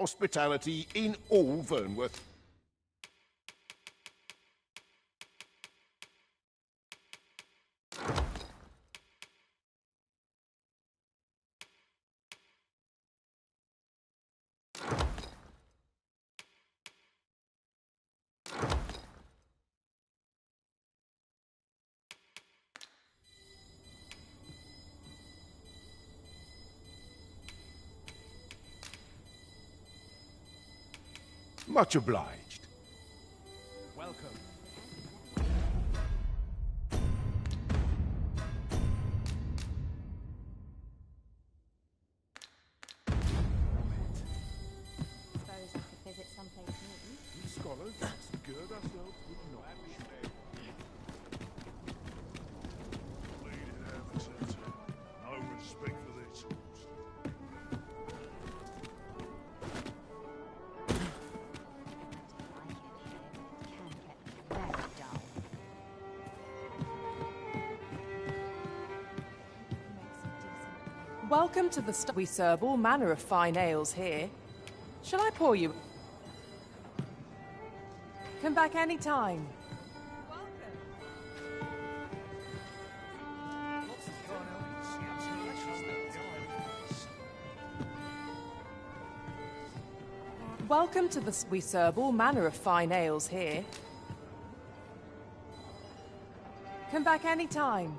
hospitality in all Vernworth. Much obliged. Welcome. Suppose I could visit someplace new. Scholars, gird ourselves with knowledge. Bleeding adversary. No respect for their tools. Welcome to the We serve all manner of fine ales here. Shall I pour you? Come back any time. Welcome to the... We serve all manner of fine ales here. Come back any time.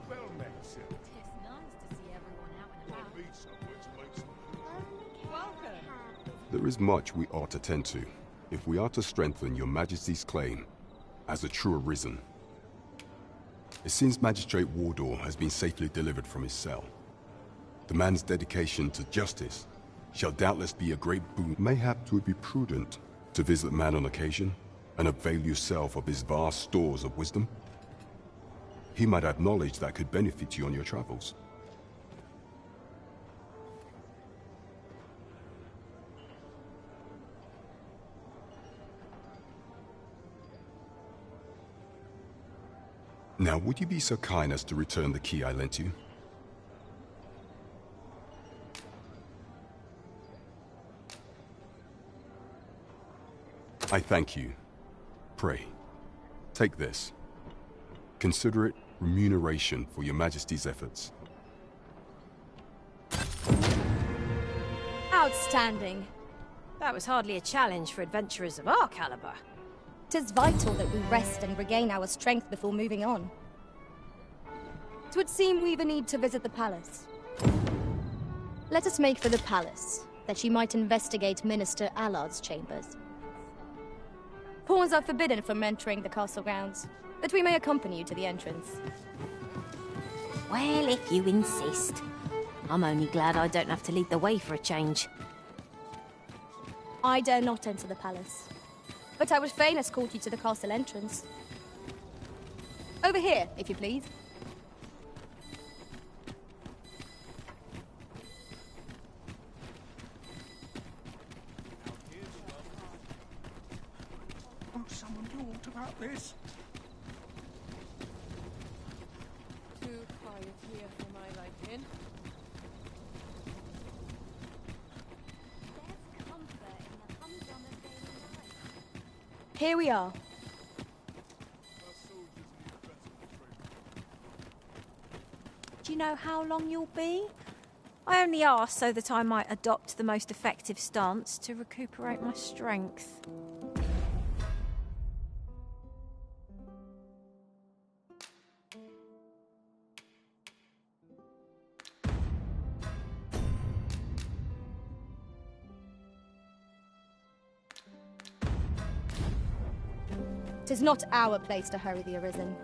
Well met, sir. It's nice to see everyone out and about. Need somewhere to make some Welcome. There is much we ought to tend to, if we are to strengthen your Majesty's claim as a true Arisen. It seems Magistrate Wardor has been safely delivered from his cell. The man's dedication to justice shall doubtless be a great boon. Mayhap 'twould be prudent to visit the man on occasion and avail yourself of his vast stores of wisdom. He might have knowledge that could benefit you on your travels. Now, would you be so kind as to return the key I lent you? I thank you. Pray, take this. Consider it remuneration for your Majesty's efforts. Outstanding. That was hardly a challenge for adventurers of our caliber. 'Tis vital that we rest and regain our strength before moving on. 'Twould seem we've a need to visit the palace. Let us make for the palace, that she might investigate Minister Allard's chambers. Pawns are forbidden from entering the castle grounds, but we may accompany you to the entrance. Well, if you insist. I'm only glad I don't have to lead the way for a change. I dare not enter the palace, but I would fain escort you to the castle entrance. Over here, if you please. Won't someone do aught about this? Too quiet here for my liking. There's comfort in the humdrum of daily life. Here we are. Do you know how long you'll be? I only asked so that I might adopt the most effective stance to recuperate my strength. 'Tis not our place to hurry the Arisen.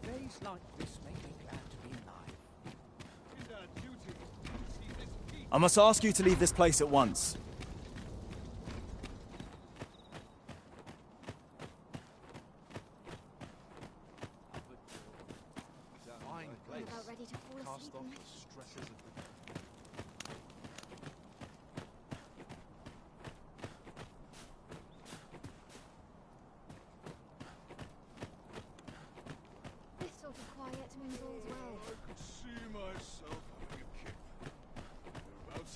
Days like this make me glad to be alive. I must ask you to leave this place at once. About ready to fall asleep. Cast off the stresses of the This sort of quiet means all's well. I could see myself having a kip. Whereabouts?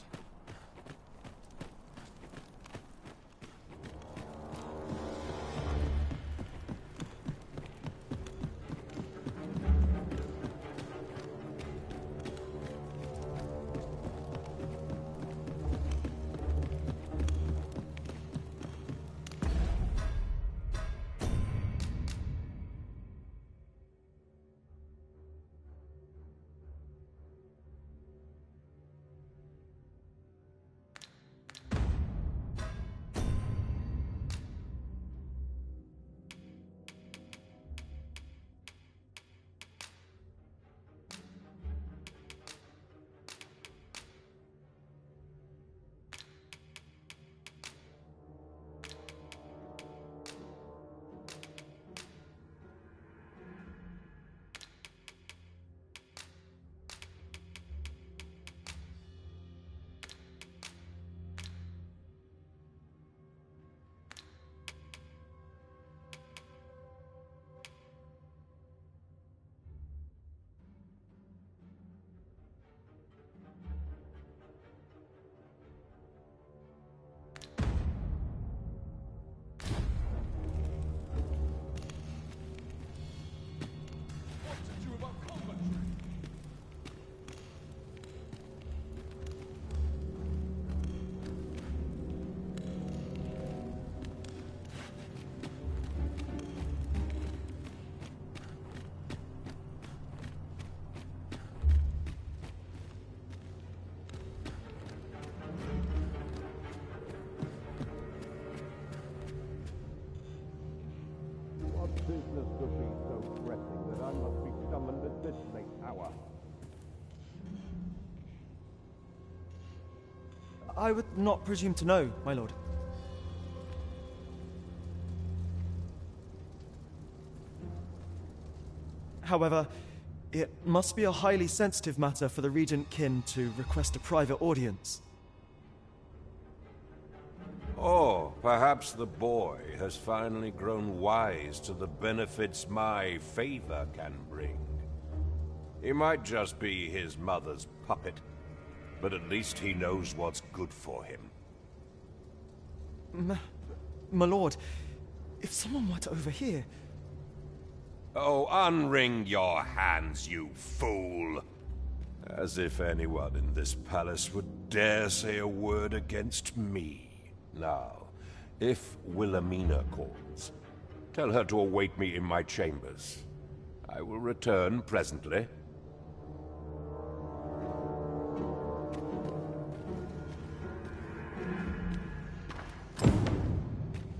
What business could be so pressing that I must be summoned at this late hour? I would not presume to know, my lord. However, it must be a highly sensitive matter for the Regent Kin to request a private audience. Or perhaps the boy has finally grown wise to the benefits my favor can bring. He might just be his mother's puppet, but at least he knows what's good for him. My lord, if someone were to overhear... Oh, unwring your hands, you fool! As if anyone in this palace would dare say a word against me. Now, if Wilhelmina calls, tell her to await me in my chambers. I will return presently.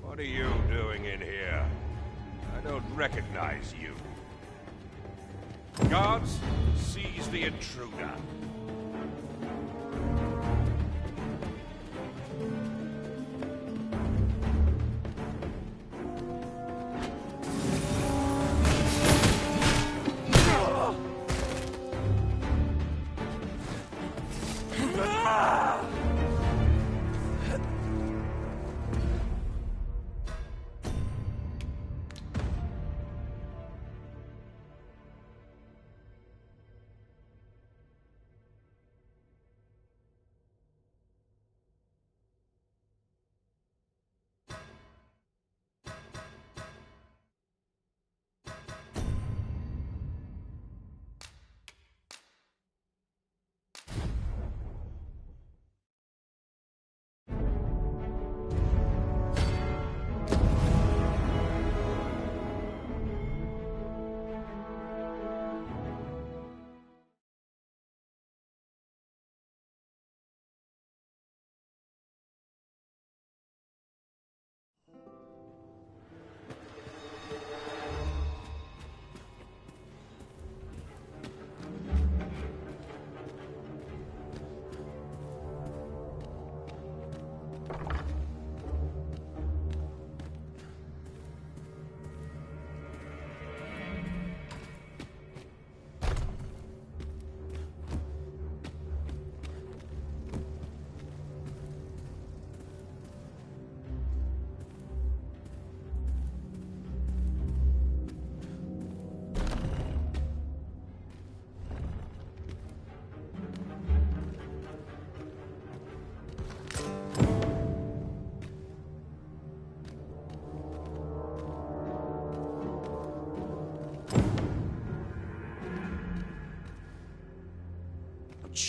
What are you doing in here? I don't recognize you. Guards, seize the intruder.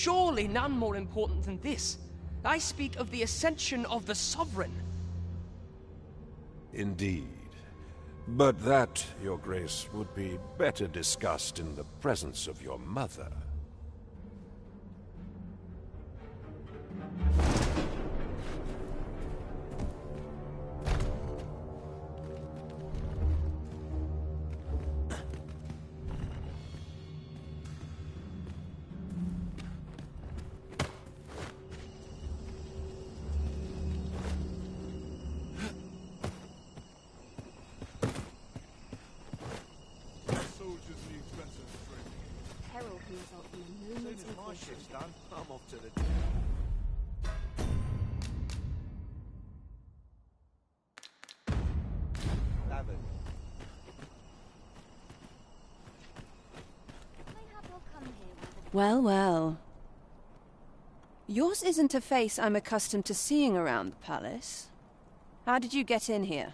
surely none more important than this. I speak of the ascension of the Sovereign. Indeed. But that, Your Grace, would be better discussed in the presence of your mother. Peril can result from a moment's My shit's done. I'm off to the... Davin. Well, well. Yours isn't a face I'm accustomed to seeing around the palace. How did you get in here?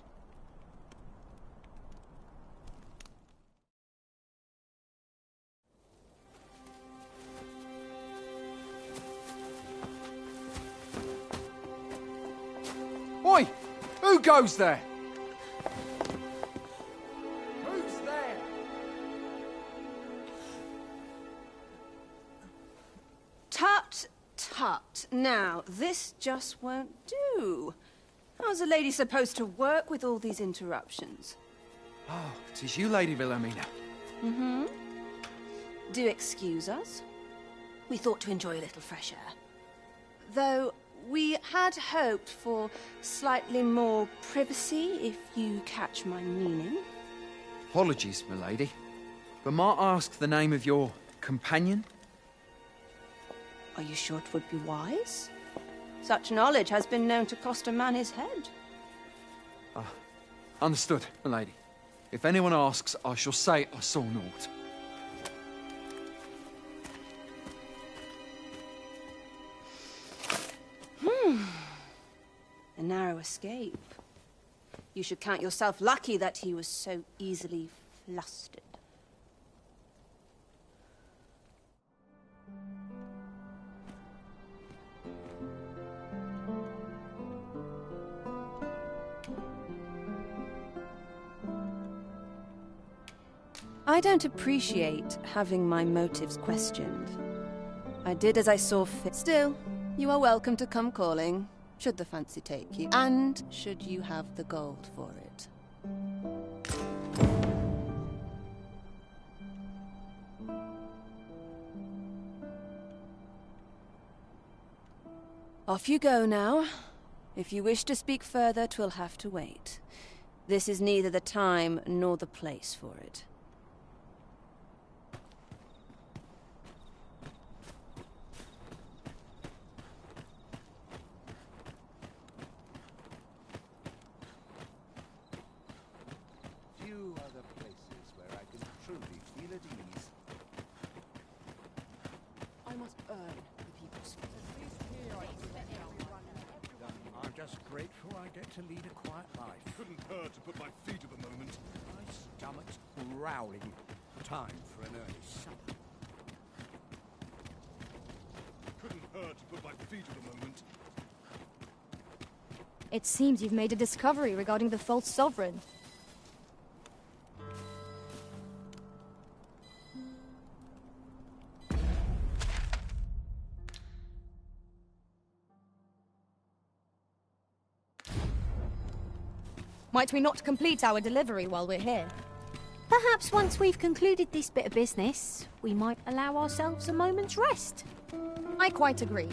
Oi! Who goes there? Who's there? Tut, tut. Now, this just won't do. How's a lady supposed to work with all these interruptions? Oh, it is you, Lady Wilhelmina. Mm-hmm. Do excuse us. We thought to enjoy a little fresh air. Though we had hoped for slightly more privacy, if you catch my meaning. Apologies, milady. But might I ask the name of your companion? Are you sure it would be wise? Such knowledge has been known to cost a man his head. Understood, milady. If anyone asks, I shall say I saw naught. A narrow escape. You should count yourself lucky that he was so easily flustered. I don't appreciate having my motives questioned. I did as I saw fit. Still, you are welcome to come calling, should the fancy take you, and should you have the gold for it. Off you go now. If you wish to speak further, 'twill have to wait. This is neither the time nor the place for it. Few other places where I can truly feel at ease. I must earn the people's I'm just grateful I get to lead a quiet life. Couldn't hurt to put my feet at the moment. My stomach's growling. Time for an early supper. Couldn't hurt to put my feet at the moment. It seems you've made a discovery regarding the false sovereign. Might we not complete our delivery while we're here? Perhaps once we've concluded this bit of business, we might allow ourselves a moment's rest. I quite agree.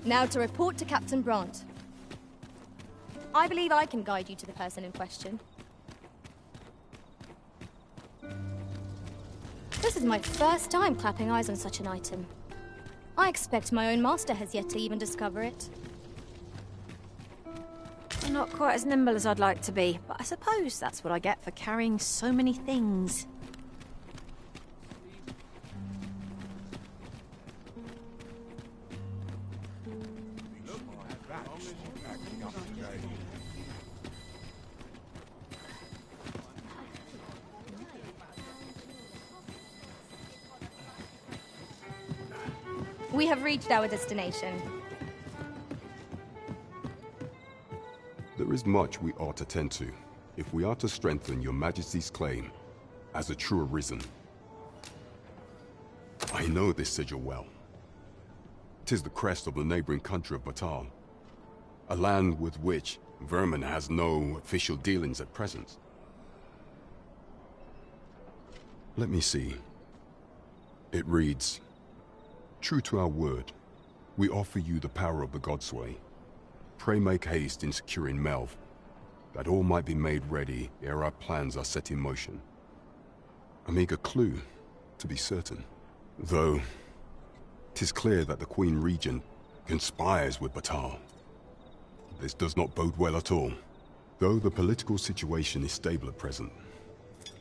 Now to report to Captain Brandt. I believe I can guide you to the person in question. This is my first time clapping eyes on such an item. I expect my own master has yet to even discover it. I'm not quite as nimble as I'd like to be, but I suppose that's what I get for carrying so many things. We have reached our destination. There is much we ought to tend to, if we are to strengthen your Majesty's claim as a true arisen. I know this sigil well. 'Tis the crest of the neighboring country of Batal, a land with which Vermin has no official dealings at present. Let me see. It reads, "True to our word, we offer you the power of the Godsway. Pray make haste in securing Melv, that all might be made ready ere our plans are set in motion." A meager clue, to be certain. Though, 'tis clear that the Queen Regent conspires with Batal. This does not bode well at all. Though the political situation is stable at present,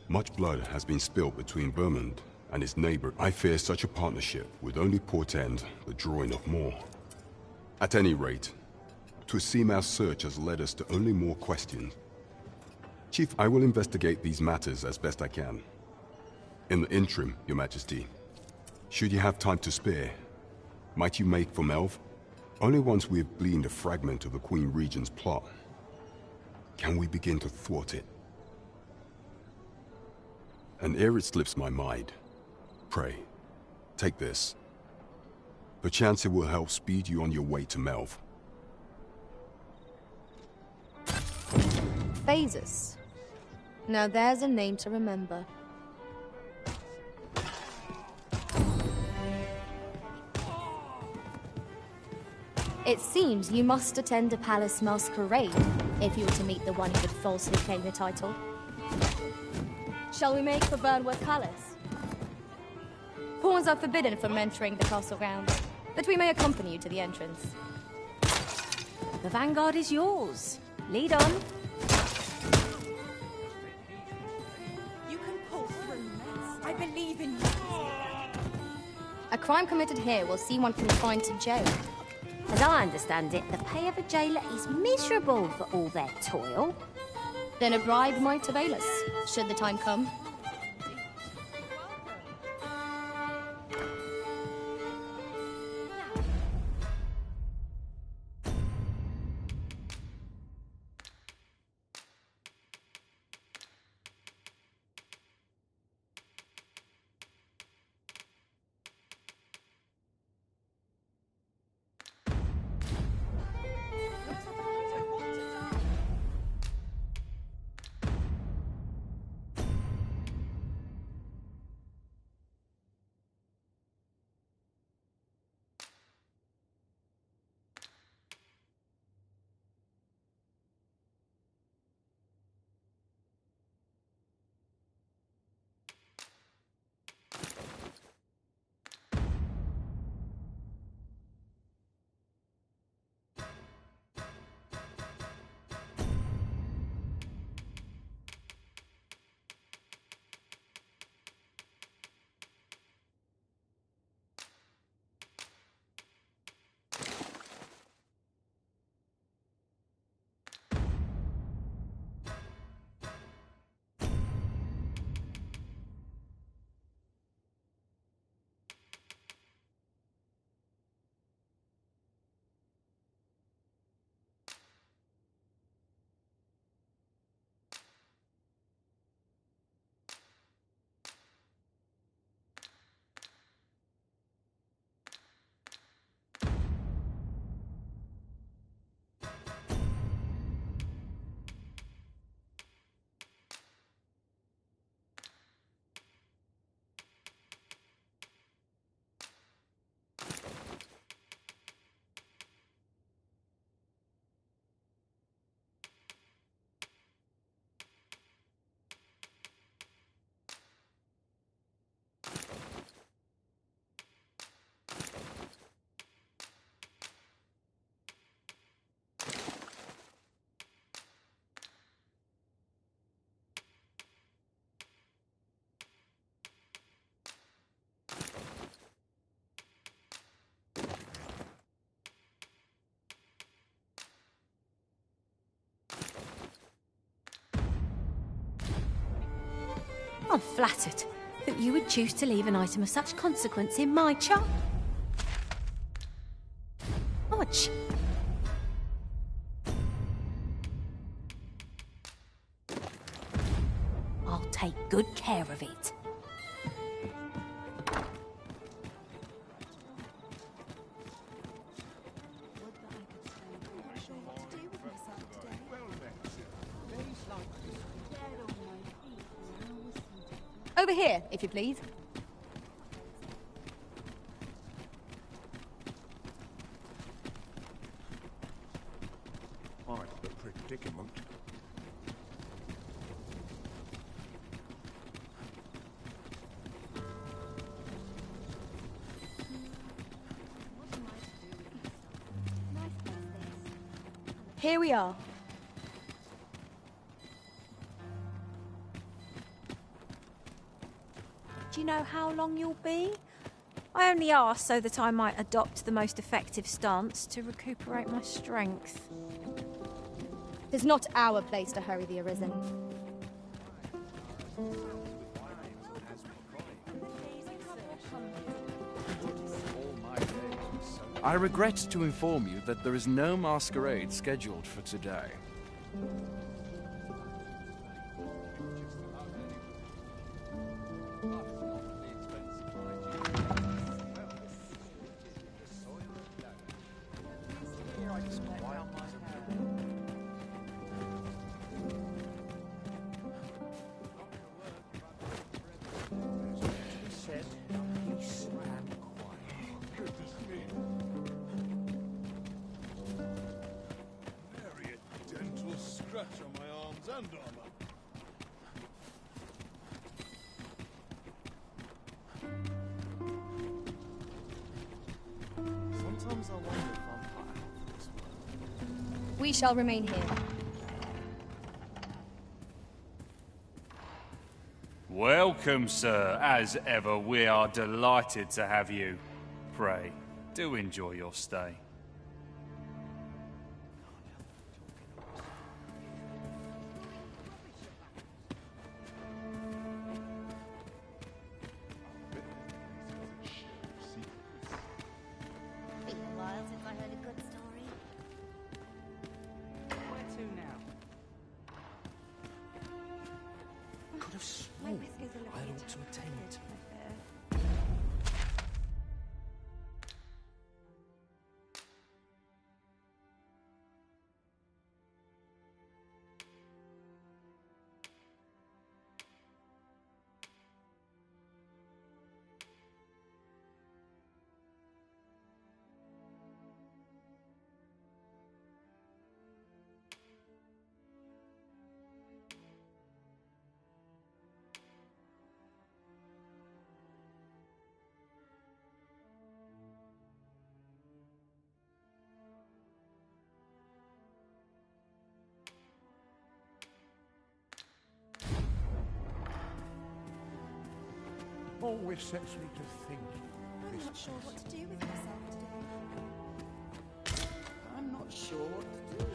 much blood has been spilt between Vermund and his neighbor. I fear such a partnership would only portend the drawing of more. At any rate, 'twould seem our search has led us to only more questions. Chief, I will investigate these matters as best I can. In the interim, Your Majesty, should you have time to spare, might you make for Melv? Only once we have gleaned a fragment of the Queen Regent's plot can we begin to thwart it. And ere it slips my mind, pray, take this. Perchance it will help speed you on your way to Melv. Phases. Now there's a name to remember. It seems you must attend a palace masquerade if you were to meet the one who could falsely claim the title. Shall we make for Burnworth Palace? Pawns are forbidden from entering the castle grounds, but we may accompany you to the entrance. The vanguard is yours. Lead on. You can pull through. I believe in you. A crime committed here will see one confined to jail. As I understand it, the pay of a jailer is miserable for all their toil. Then a bribe might avail us, should the time come. I'm flattered that you would choose to leave an item of such consequence in my charge. much. I'll take good care of it. Over here, if you please. Quite the predicament. Here we are. Do you know how long you'll be? I only asked so that I might adopt the most effective stance to recuperate my strength. It is not our place to hurry the Arisen. I regret to inform you that there is no masquerade scheduled for today. Sometimes I wonder if I'm part of this world. We shall remain here. Welcome, sir. As ever, we are delighted to have you. Pray, do enjoy your stay. Been a while since I heard a good story. Where to now? Could have sworn I ought to attend. Always sets me to think. I'm not sure what to do with myself today. I'm not sure what to do.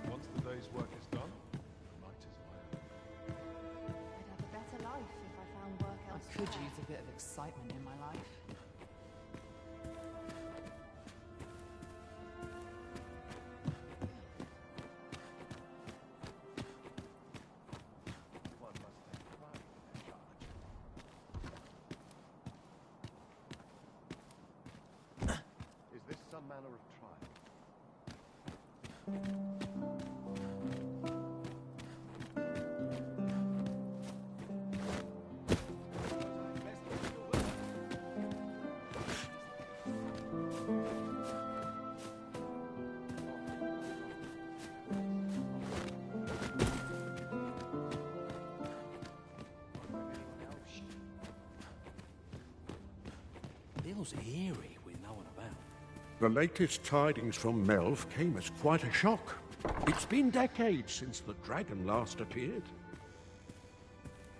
Once the day's work is done, the night is mine. I'd have a better life if I found work elsewhere. I could use a bit of excitement in my life. Is this some manner of trial? Feels eerie with no one about. The latest tidings from Melv came as quite a shock. It's been decades since the dragon last appeared.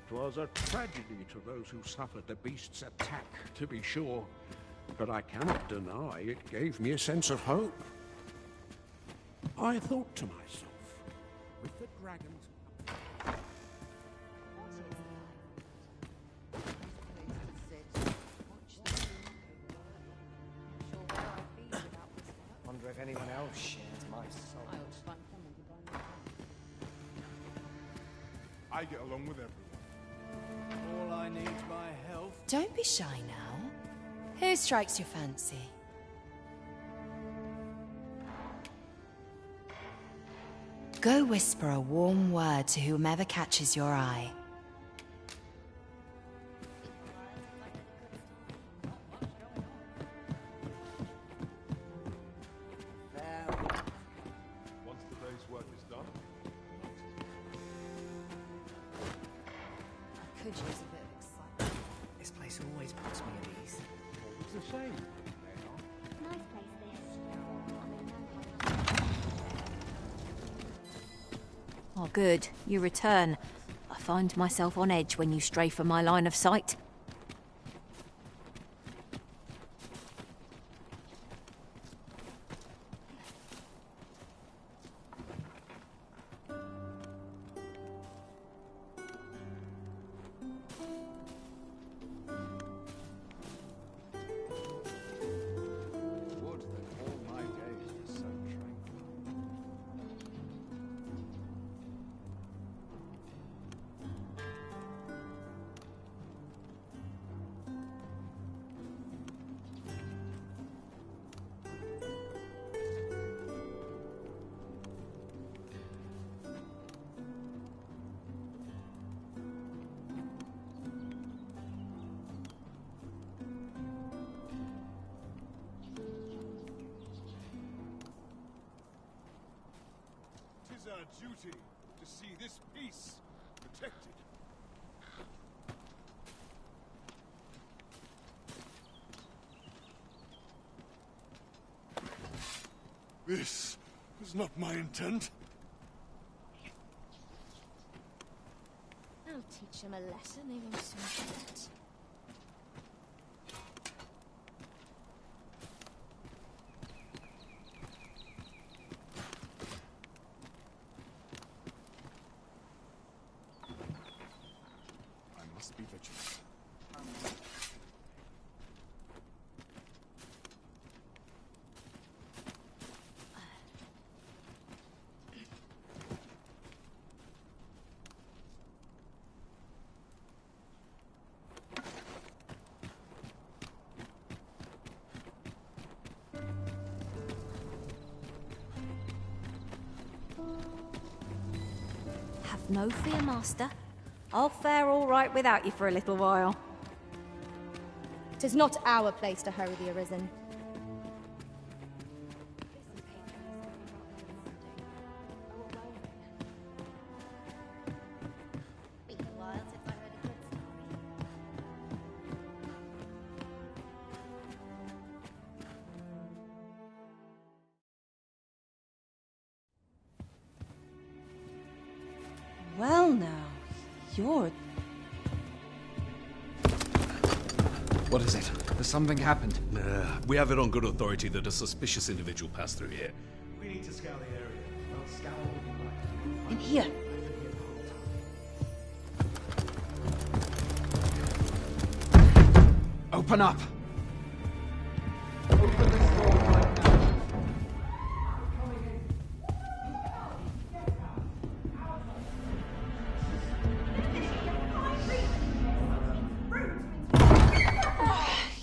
'Twas a tragedy to those who suffered the beast's attack, to be sure, but I cannot deny it gave me a sense of hope. I thought to myself, with the dragons... if anyone else shares my soul. I get along with everyone. All I need's my health. Don't be shy now. Who strikes your fancy? Go whisper a warm word to whomever catches your eye. Once the day's work is done, I could use a bit of excitement. This place always puts me at ease. it's a shame. Nice place, this. Oh, good. You return. I find myself on edge when you stray from my line of sight. Would that all my days were so tranquil. Tis our duty to see this peace protected. This was not my intent. I'll teach him a lesson he will soon forget. I must be vigilant. Have no fear, Master. I'll fare all right without you for a little while. 'Tis not our place to hurry the Arisen. Been a while since I heard a good story. Well now, you're... What is it? Has something happened? We have it on good authority that a suspicious individual passed through here. We need to scour the area. Well, scour would be right. In here. Open up!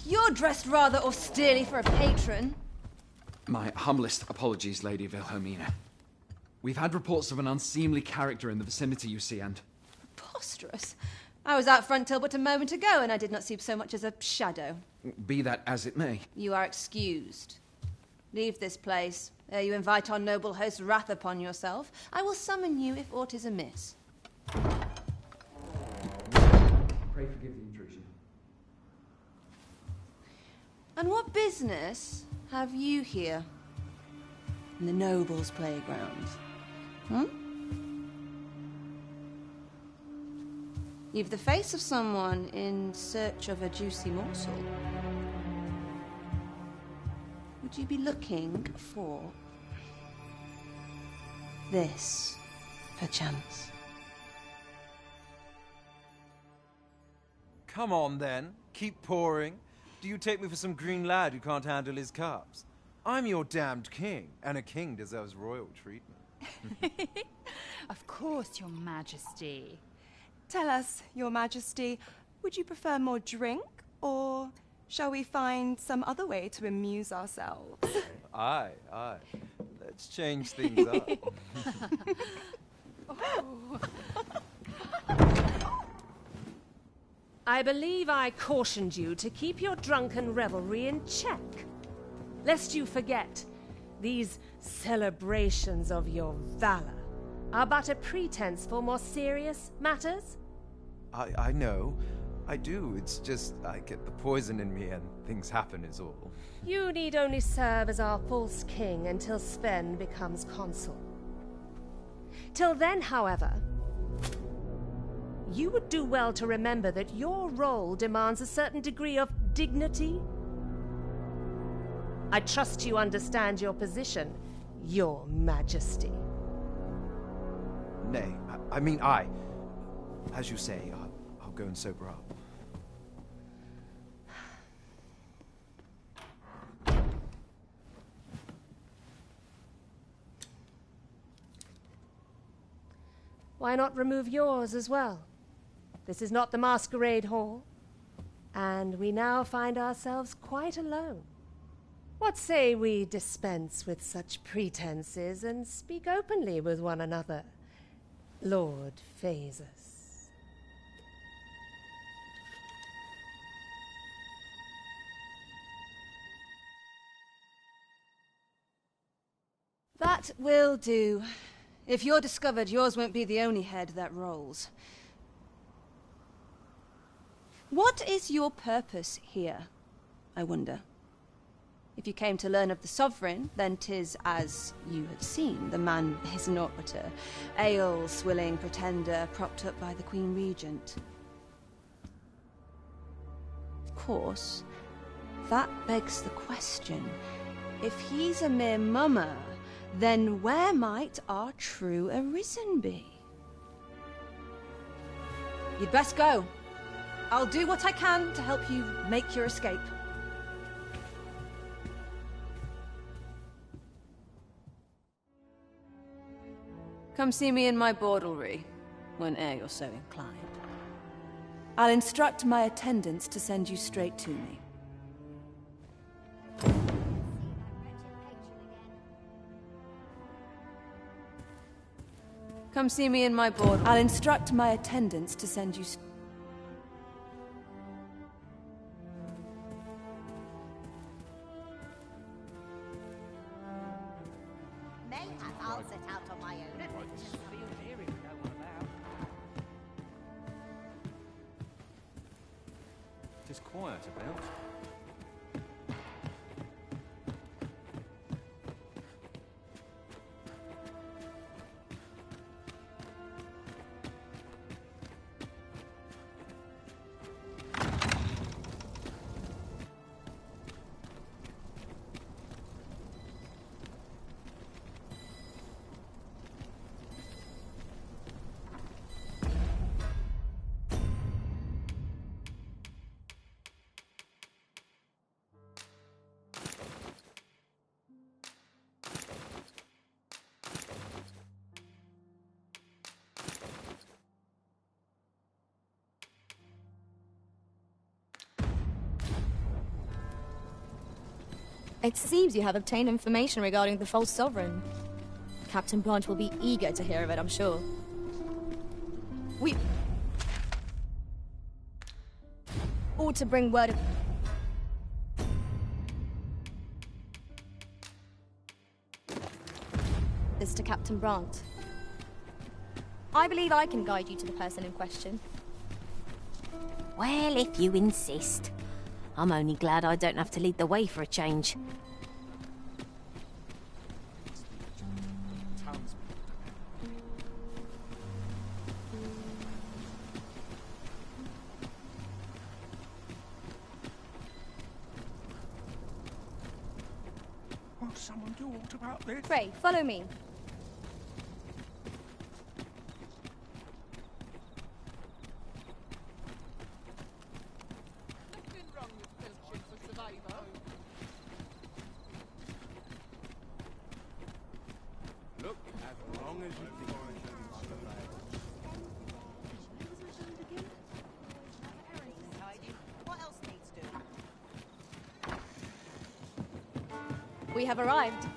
You're dressed rather austerely for a patron. My humblest apologies, Lady Wilhelmina. We've had reports of an unseemly character in the vicinity, you see, and... Preposterous. I was out front till but a moment ago, and I did not see so much as a shadow. Be that as it may. You are excused. Leave this place, ere you invite our noble host's wrath upon yourself. I will summon you if aught is amiss. Pray forgive the intrusion. And what business have you here? In the nobles' playgrounds? Hmm? You've the face of someone in search of a juicy morsel. Would you be looking for this, perchance? Come on, then. Keep pouring. Do you take me for some green lad who can't handle his cups? I'm your damned king, and a king deserves royal treatment. Of course, Your Majesty. Tell us, Your Majesty, would you prefer more drink, or shall we find some other way to amuse ourselves? Aye. Let's change things up. I believe I cautioned you to keep your drunken revelry in check. Lest you forget, these celebrations of your valor are but a pretense for more serious matters. I know. I do. It's just I get the poison in me and things happen is all. You need only serve as our false king until Sven becomes consul. Till then, however, you would do well to remember that your role demands a certain degree of dignity. I trust you understand your position, Your Majesty. Nay, as you say, I'll go and sober up. Why not remove yours as well? This is not the masquerade hall, and we now find ourselves quite alone. What say we dispense with such pretenses and speak openly with one another, Lord Phaesus? That will do. If you're discovered, yours won't be the only head that rolls. What is your purpose here, I wonder? If you came to learn of the Sovereign, then 'tis as you have seen. The man is naught but a ale-swilling pretender propped up by the Queen Regent. Of course, that begs the question. If he's a mere mummer, then where might our true Arisen be? You'd best go. I'll do what I can to help you make your escape. Come see me in my bordlery, whene'er you're so inclined. I'll instruct my attendants to send you straight to me. Come see me in my bordlery. I'll instruct my attendants to send you... Mayhap I'll set out on my own. Tis quiet about. It seems you have obtained information regarding the false sovereign. Captain Branch will be eager to hear of it, I'm sure. We ought to bring word of... this to Captain Brandt. I believe I can guide you to the person in question. Well, if you insist. I'm only glad I don't have to lead the way for a change. Won't someone do aught about this? Pray, follow me. We have arrived.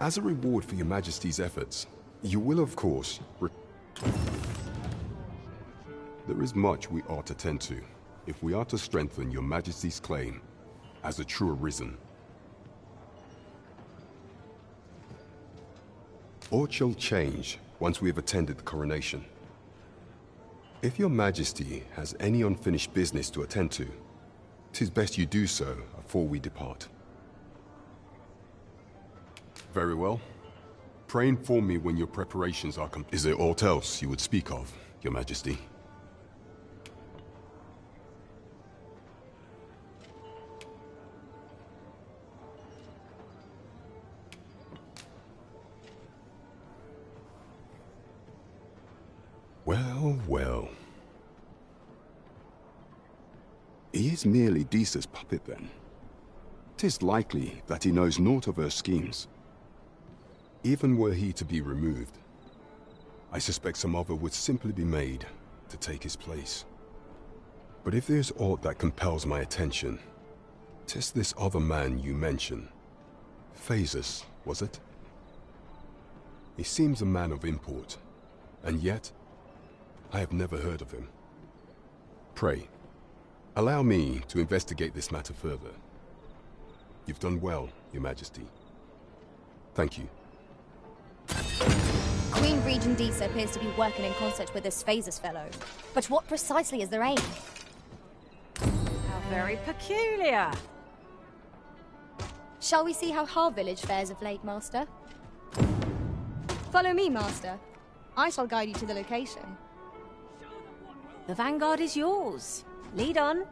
As a reward for your Majesty's efforts, you will, of course, There is much we ought to tend to, if we are to strengthen your Majesty's claim as a true arisen. Aught shall change once we have attended the coronation. If your Majesty has any unfinished business to attend to, 'tis best you do so afore we depart. Very well. Pray inform me when your preparations are complete. Is there aught else you would speak of, your Majesty? Well, well. He is merely Disa's puppet, then. 'Tis likely that he knows naught of her schemes. Even were he to be removed, I suspect some other would simply be made to take his place. But if there's aught that compels my attention, 'tis this other man you mention. Phases, was it? He seems a man of import, and yet I have never heard of him. Pray, allow me to investigate this matter further. You've done well, Your Majesty. Thank you. Queen Regent Disa appears to be working in concert with this Phases fellow. But what precisely is their aim? How very peculiar. Shall we see how our village fares of late, Master? Follow me, Master. I shall guide you to the location. The vanguard is yours. Lead on.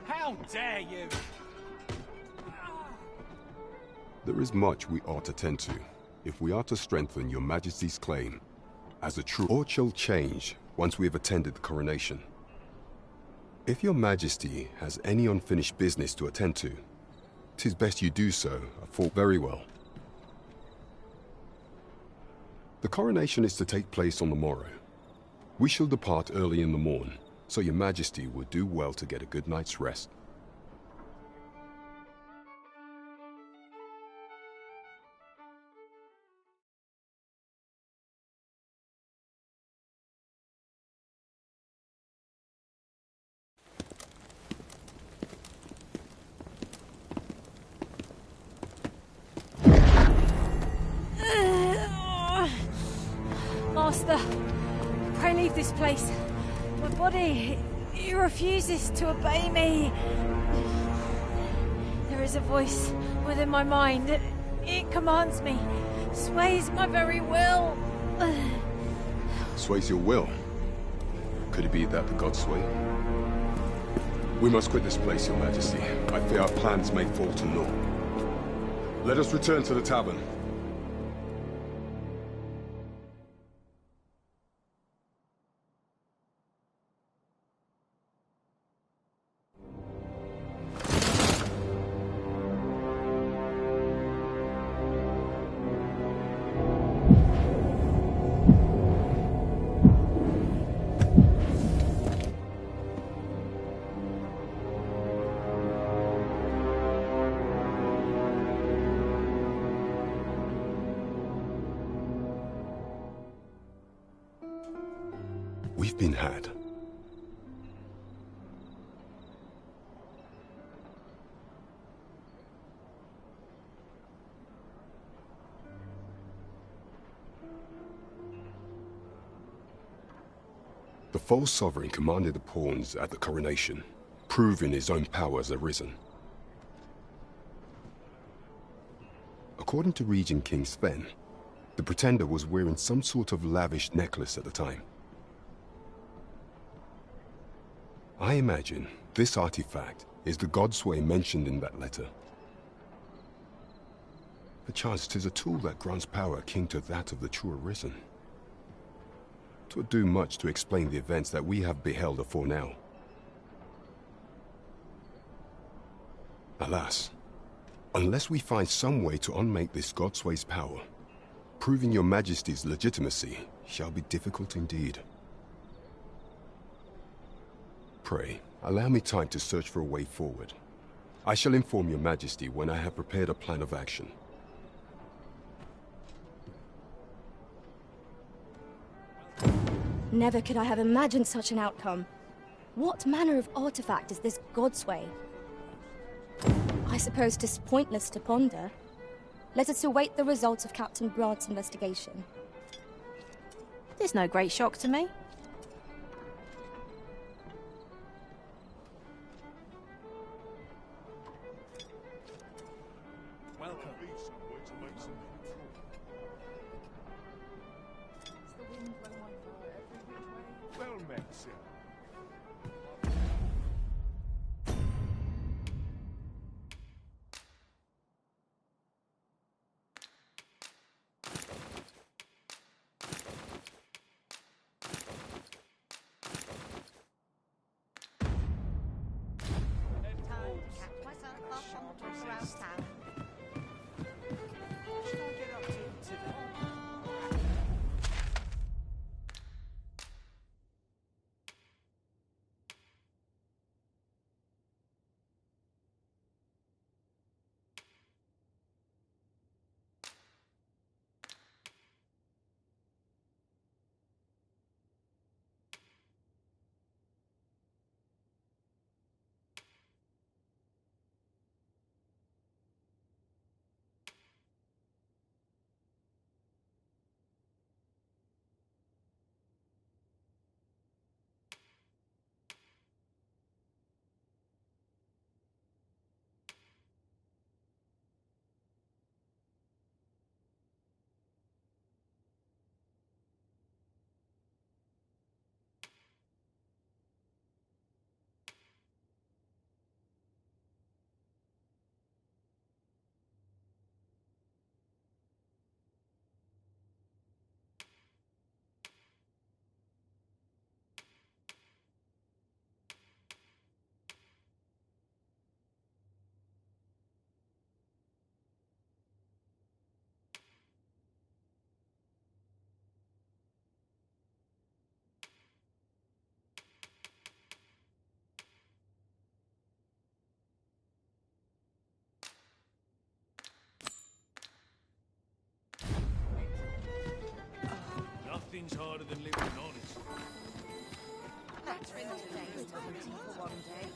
How dare you! There is much we ought to tend to, if we are to strengthen your Majesty's claim as a true. Aught shall change once we have attended the coronation. If your Majesty has any unfinished business to attend to, 'tis best you do so afore. Very well. The coronation is to take place on the morrow. We shall depart early in the morn, so your Majesty would do well to get a good night's rest. Master, pray leave this place. My body, it refuses to obey me. There is a voice within my mind. It commands me, sways my very will. Sways your will? Could it be that the gods sway? We must quit this place, Your Majesty. I fear our plans may fall to naught. Let us return to the tavern. We've been had. The false sovereign commanded the pawns at the coronation, proving his own power as arisen. According to Regent King Sven, the pretender was wearing some sort of lavish necklace at the time. I imagine this artifact is the Godsway mentioned in that letter. Perchance 'tis a tool that grants power akin to that of the true arisen. 'Twould do much to explain the events that we have beheld afore now. Alas, unless we find some way to unmake this Godsway's power, proving your Majesty's legitimacy shall be difficult indeed. Pray, allow me time to search for a way forward. I shall inform your Majesty when I have prepared a plan of action. Never could I have imagined such an outcome. What manner of artifact is this Godsway? I suppose 'tis pointless to ponder. Let us await the results of Captain Brant's investigation. There's no great shock to me. Welcome. Well met, sir. Nothing's harder than living honest. That's been today's hunting for one day.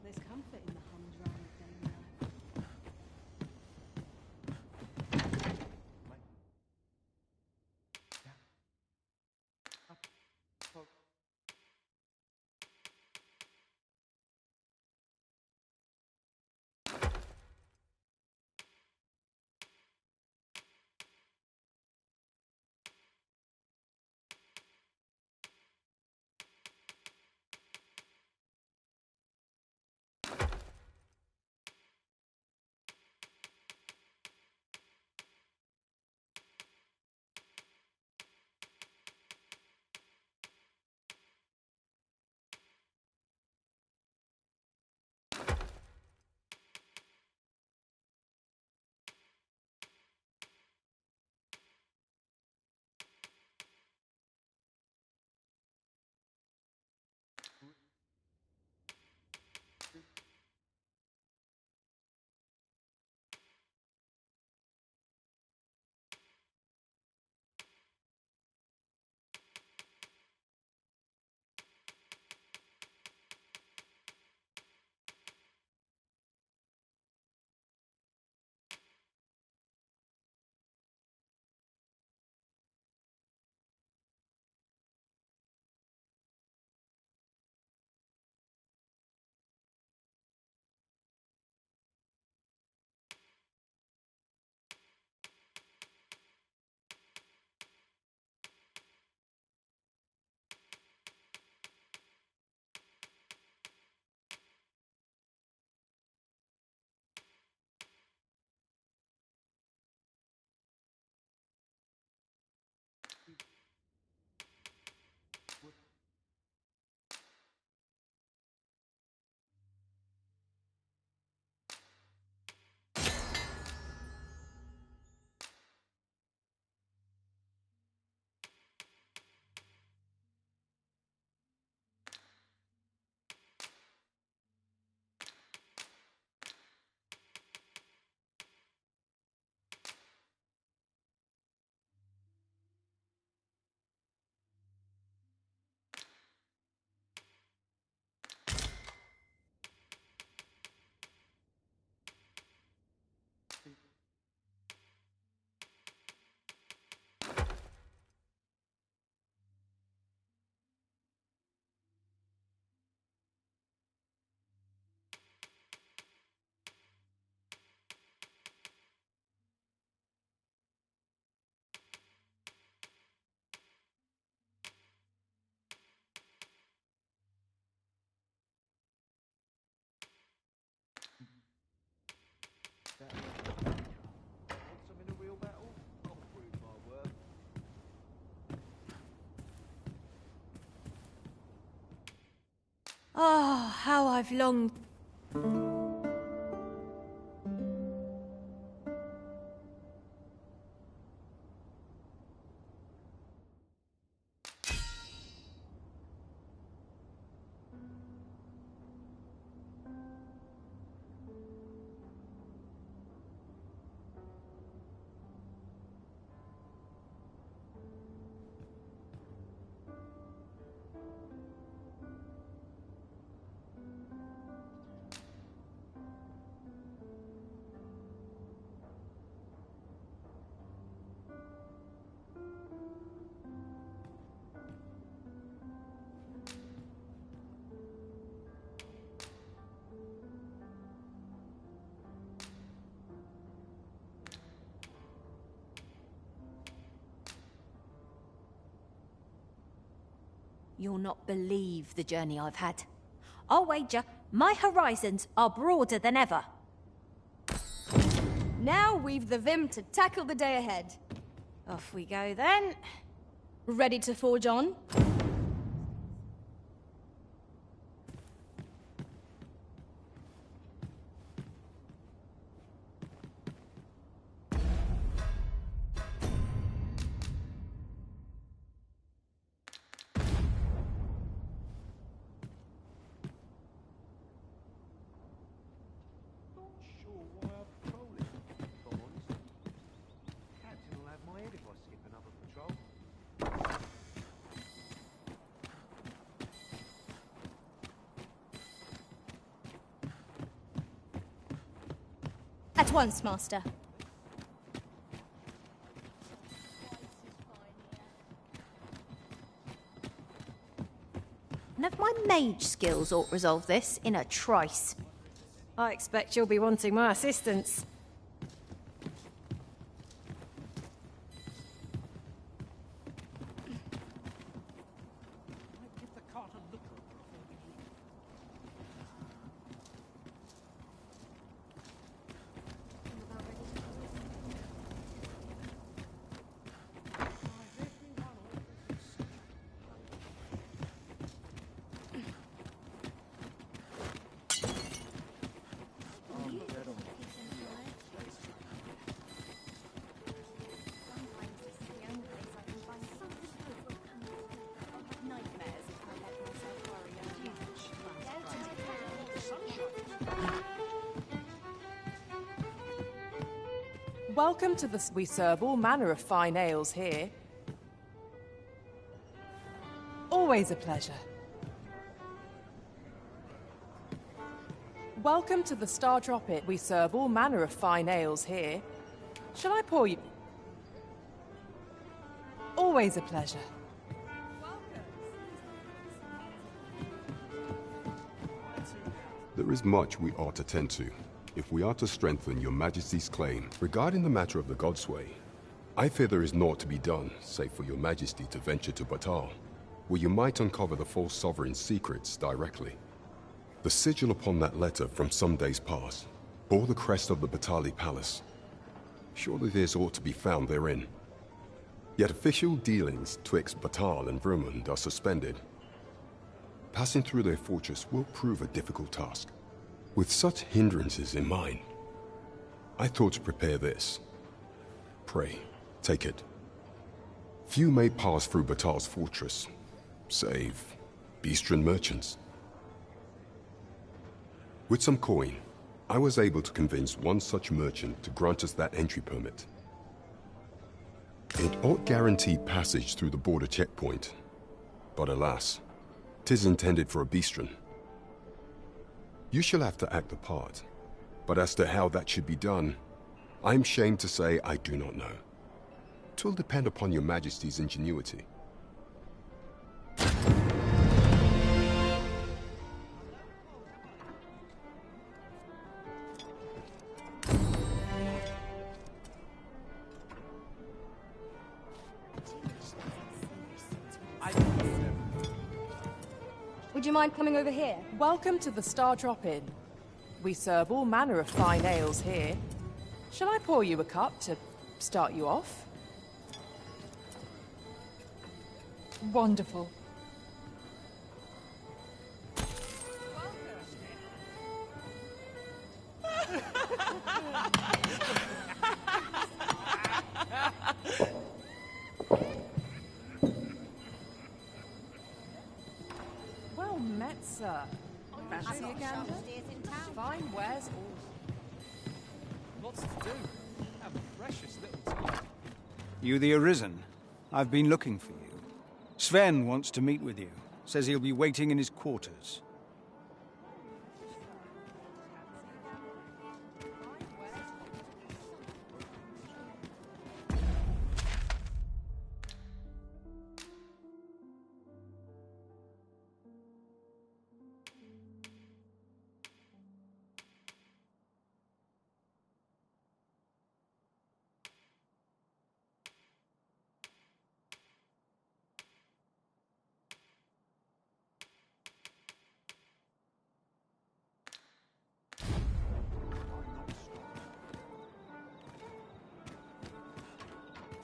There's comfort in the humdrum of daily life. Oh, how I've longed. You'll not believe the journey I've had. I'll wager my horizons are broader than ever. Now we've the vim to tackle the day ahead. Off we go then. Ready to forge on? At once, Master. None of my mage skills ought resolve this in a trice. I expect you'll be wanting my assistance. Welcome to the... We serve all manner of fine ales here. Always a pleasure. Welcome to the Star Drop It. We serve all manner of fine ales here. Shall I pour you? Always a pleasure. There is much we ought to tend to, if we are to strengthen your Majesty's claim. Regarding the matter of the Godsway, I fear there is naught to be done, save for your Majesty to venture to Batal, where you might uncover the false sovereign's secrets directly. The sigil upon that letter from some days past bore the crest of the Batali Palace. Surely this ought to be found therein. Yet official dealings twixt Batal and Vermund are suspended. Passing through their fortress will prove a difficult task. With such hindrances in mind, I thought to prepare this. Pray, take it. Few may pass through Batal's fortress, save Beastren merchants. With some coin, I was able to convince one such merchant to grant us that entry permit. It ought guarantee passage through the border checkpoint, but alas, 'tis intended for a Beastren. You shall have to act the part, but as to how that should be done, I'm shamed to say I do not know. 'Twill depend upon your Majesty's ingenuity. Would you mind coming over here? Welcome to the Star Drop Inn. We serve all manner of fine ales here. Shall I pour you a cup to start you off? Wonderful. Well met, sir. Fancy a gander? Fine wares all. Lots to do. Have a precious little time. You the Arisen? I've been looking for you. Sven wants to meet with you. Says he'll be waiting in his quarters.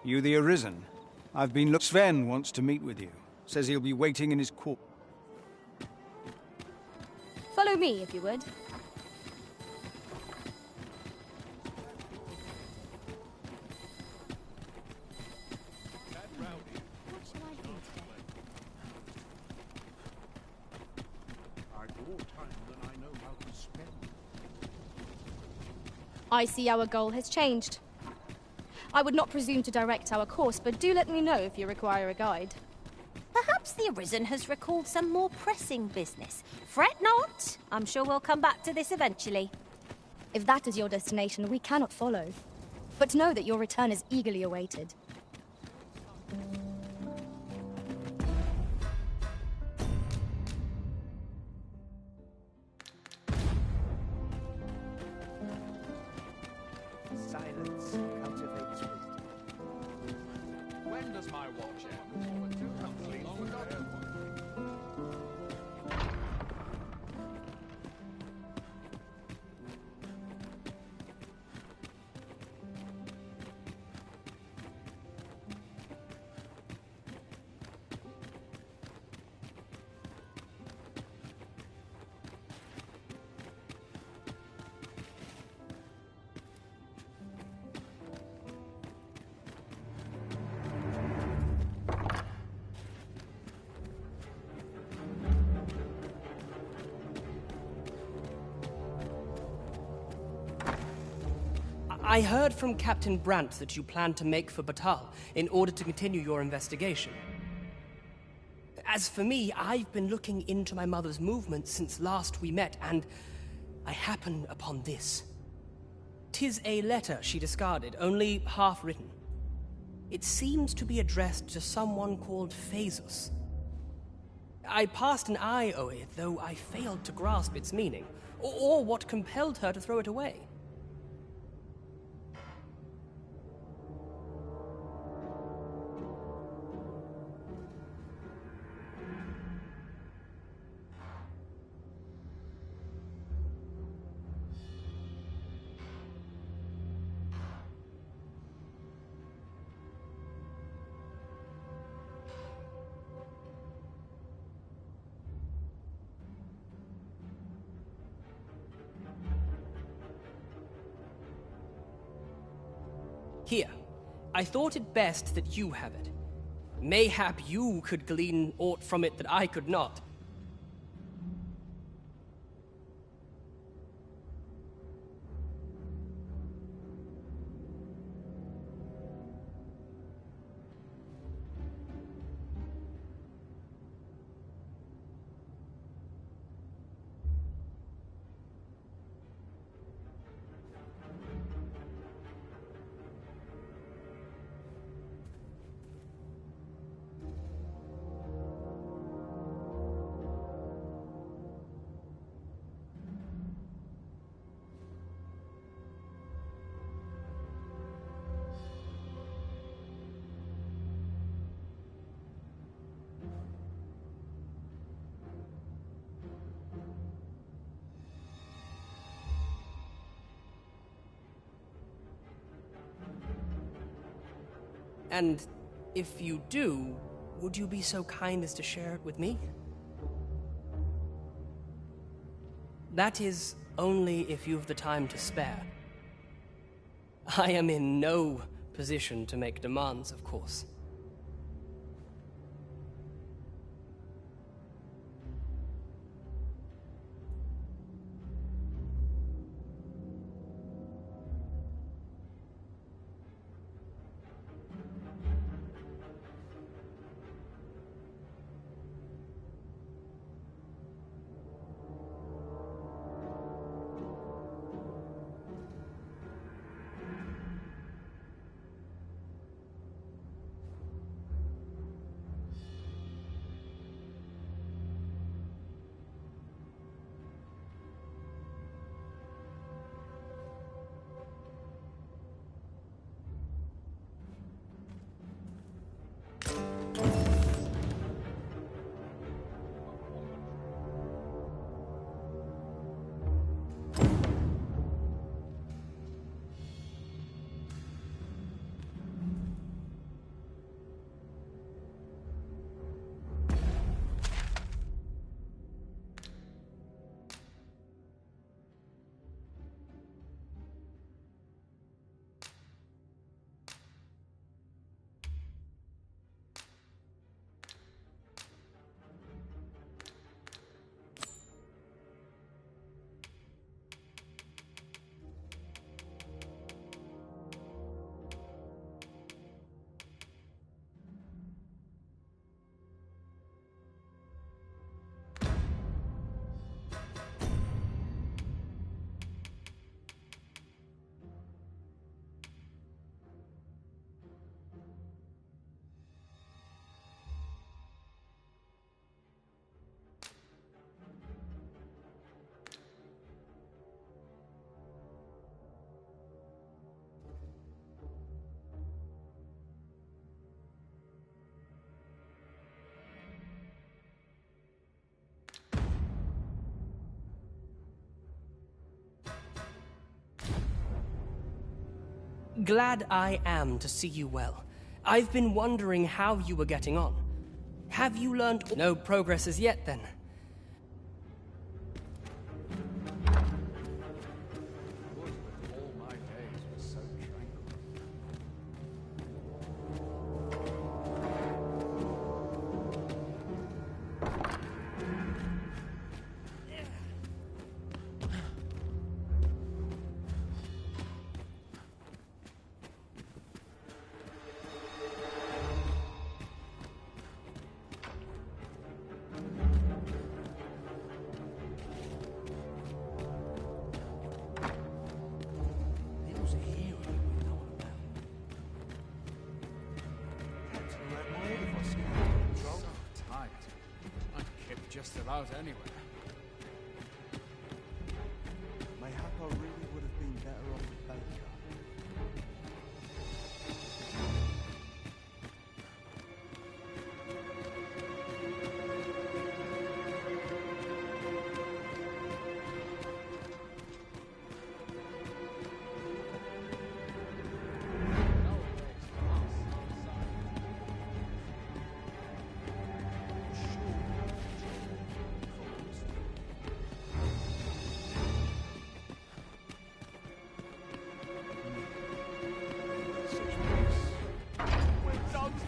You the Arisen? I've been Sven wants to meet with you. Says he'll be waiting in his court. Follow me, if you would. I've more time than I know how to spend. I see our goal has changed. I would not presume to direct our course, but do let me know if you require a guide. Perhaps the Arisen has recalled some more pressing business. Fret not. I'm sure we'll come back to this eventually. If that is your destination, we cannot follow. But know that your return is eagerly awaited. Silence cultivates wisdom. When does my watch end? Complete forgotten. I heard from Captain Brandt that you plan to make for Batal in order to continue your investigation. As for me, I've been looking into my mother's movements since last we met, and I happened upon this. 'Tis a letter she discarded, only half written. It seems to be addressed to someone called Phaesus. I passed an eye o'er it, though I failed to grasp its meaning, or what compelled her to throw it away. Here, I thought it best that you have it. Mayhap you could glean aught from it that I could not. And if you do, would you be so kind as to share it with me? That is only if you've the time to spare. I am in no position to make demands, of course. Glad I am to see you well. I've been wondering how you were getting on. Have you learned no progress as yet, then? Just about anywhere. Mayhap I really would have been better off a baker.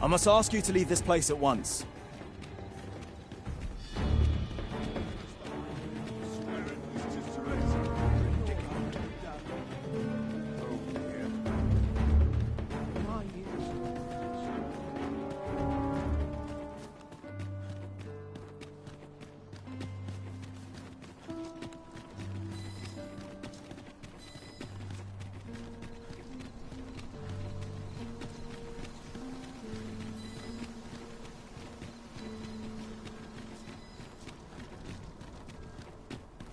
I must ask you to leave this place at once.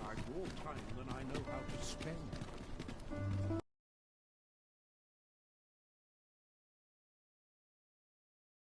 I've more time than I know how to